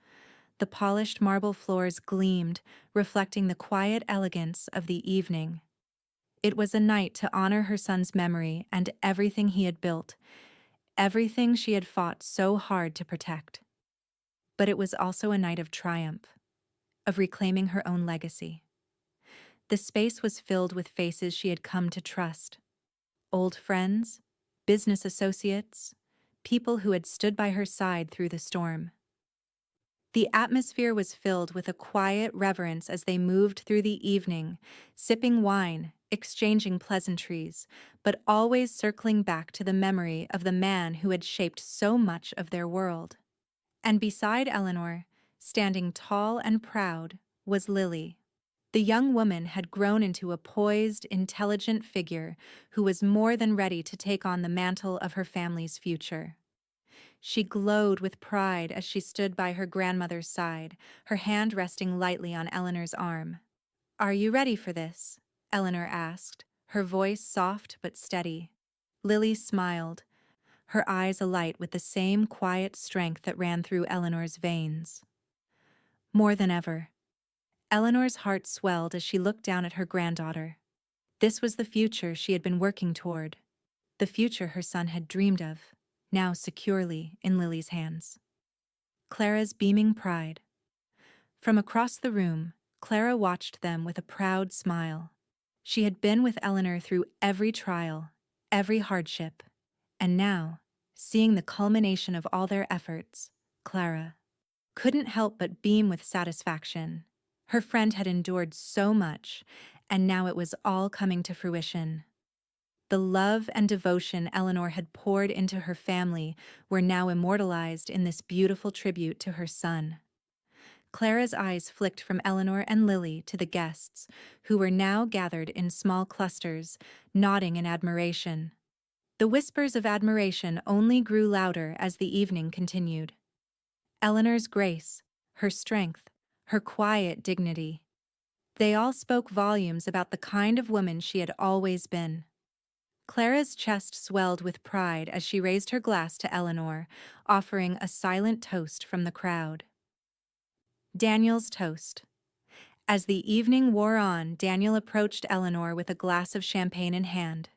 The polished marble floors gleamed, reflecting the quiet elegance of the evening. It was a night to honor her son's memory and everything he had built, everything she had fought so hard to protect. But it was also a night of triumph, of reclaiming her own legacy. The space was filled with faces she had come to trust. Old friends, business associates, people who had stood by her side through the storm. The atmosphere was filled with a quiet reverence as they moved through the evening, sipping wine, exchanging pleasantries, but always circling back to the memory of the man who had shaped so much of their world. And beside Eleanor, standing tall and proud, was Lily. The young woman had grown into a poised, intelligent figure who was more than ready to take on the mantle of her family's future. She glowed with pride as she stood by her grandmother's side, her hand resting lightly on Eleanor's arm. "Are you ready for this?" Eleanor asked, her voice soft but steady. Lily smiled, her eyes alight with the same quiet strength that ran through Eleanor's veins. More than ever. Eleanor's heart swelled as she looked down at her granddaughter. This was the future she had been working toward, the future her son had dreamed of, now securely in Lily's hands. Clara's beaming pride. From across the room, Clara watched them with a proud smile. She had been with Eleanor through every trial, every hardship, and now, seeing the culmination of all their efforts, Clara couldn't help but beam with satisfaction. Her friend had endured so much, and now it was all coming to fruition. The love and devotion Eleanor had poured into her family were now immortalized in this beautiful tribute to her son. Clara's eyes flicked from Eleanor and Lily to the guests, who were now gathered in small clusters, nodding in admiration. The whispers of admiration only grew louder as the evening continued. Eleanor's grace, her strength, her quiet dignity. They all spoke volumes about the kind of woman she had always been. Clara's chest swelled with pride as she raised her glass to Eleanor, offering a silent toast from the crowd. Daniel's toast. As the evening wore on, Daniel approached Eleanor with a glass of champagne in hand.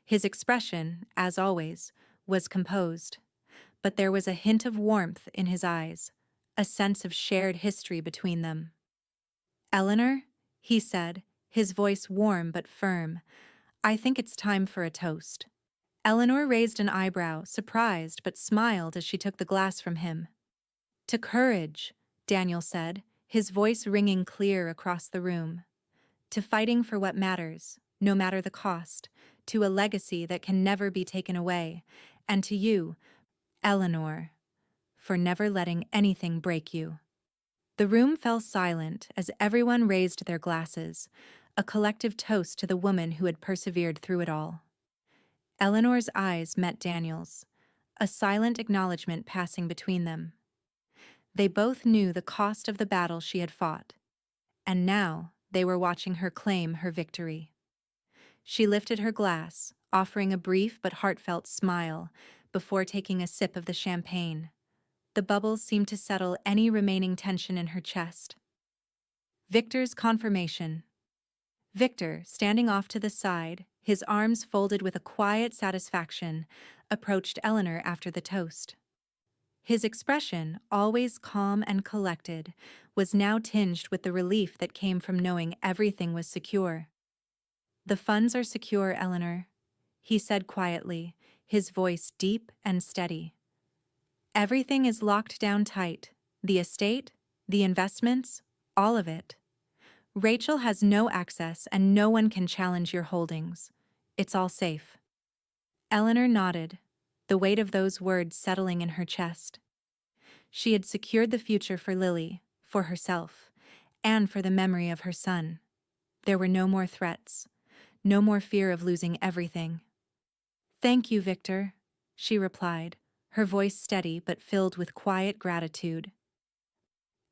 His expression, as always, was composed, but there was a hint of warmth in his eyes, a sense of shared history between them. "Eleanor," he said, his voice warm but firm, "I think it's time for a toast." Eleanor raised an eyebrow, surprised, but smiled as she took the glass from him. "To courage," Daniel said, his voice ringing clear across the room. "To fighting for what matters, no matter the cost, to a legacy that can never be taken away, and to you, Eleanor, for never letting anything break you." The room fell silent as everyone raised their glasses, a collective toast to the woman who had persevered through it all. Eleanor's eyes met Daniel's, a silent acknowledgement passing between them. They both knew the cost of the battle she had fought, and now they were watching her claim her victory. She lifted her glass, offering a brief but heartfelt smile before taking a sip of the champagne. The bubbles seemed to settle any remaining tension in her chest. Victor's confirmation. Victor, standing off to the side, his arms folded with a quiet satisfaction, approached Eleanor after the toast. His expression, always calm and collected, was now tinged with the relief that came from knowing everything was secure. "The funds are secure, Eleanor," he said quietly, his voice deep and steady. "Everything is locked down tight. The estate, the investments, all of it. Rachel has no access and no one can challenge your holdings. It's all safe." Eleanor nodded, the weight of those words settling in her chest. She had secured the future for Lily, for herself, and for the memory of her son. There were no more threats, no more fear of losing everything. "Thank you, Victor," she replied, her voice steady but filled with quiet gratitude.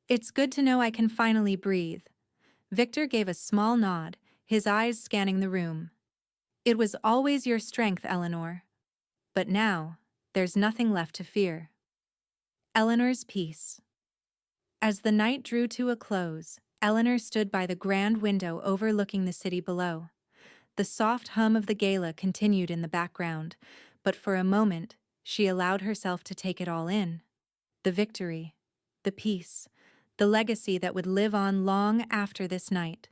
"It's good to know I can finally breathe." Victor gave a small nod, his eyes scanning the room. "It was always your strength, Eleanor. But now, there's nothing left to fear." Eleanor's peace. As the night drew to a close, Eleanor stood by the grand window overlooking the city below. The soft hum of the gala continued in the background, but for a moment, she allowed herself to take it all in. The victory, the peace, the legacy that would live on long after this night.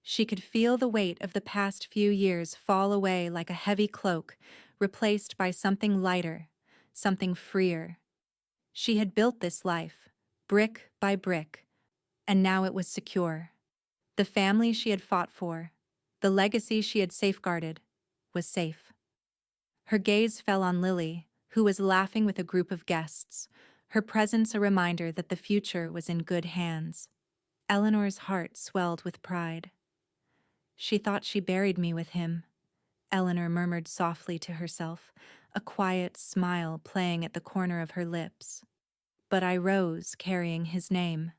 She could feel the weight of the past few years fall away like a heavy cloak, replaced by something lighter, something freer. She had built this life, brick by brick, and now it was secure. The family she had fought for, the legacy she had safeguarded, was safe. Her gaze fell on Lily, who was laughing with a group of guests, her presence a reminder that the future was in good hands. Eleanor's heart swelled with pride. "She thought she buried me with him," Eleanor murmured softly to herself, a quiet smile playing at the corner of her lips. "But I rose carrying his name."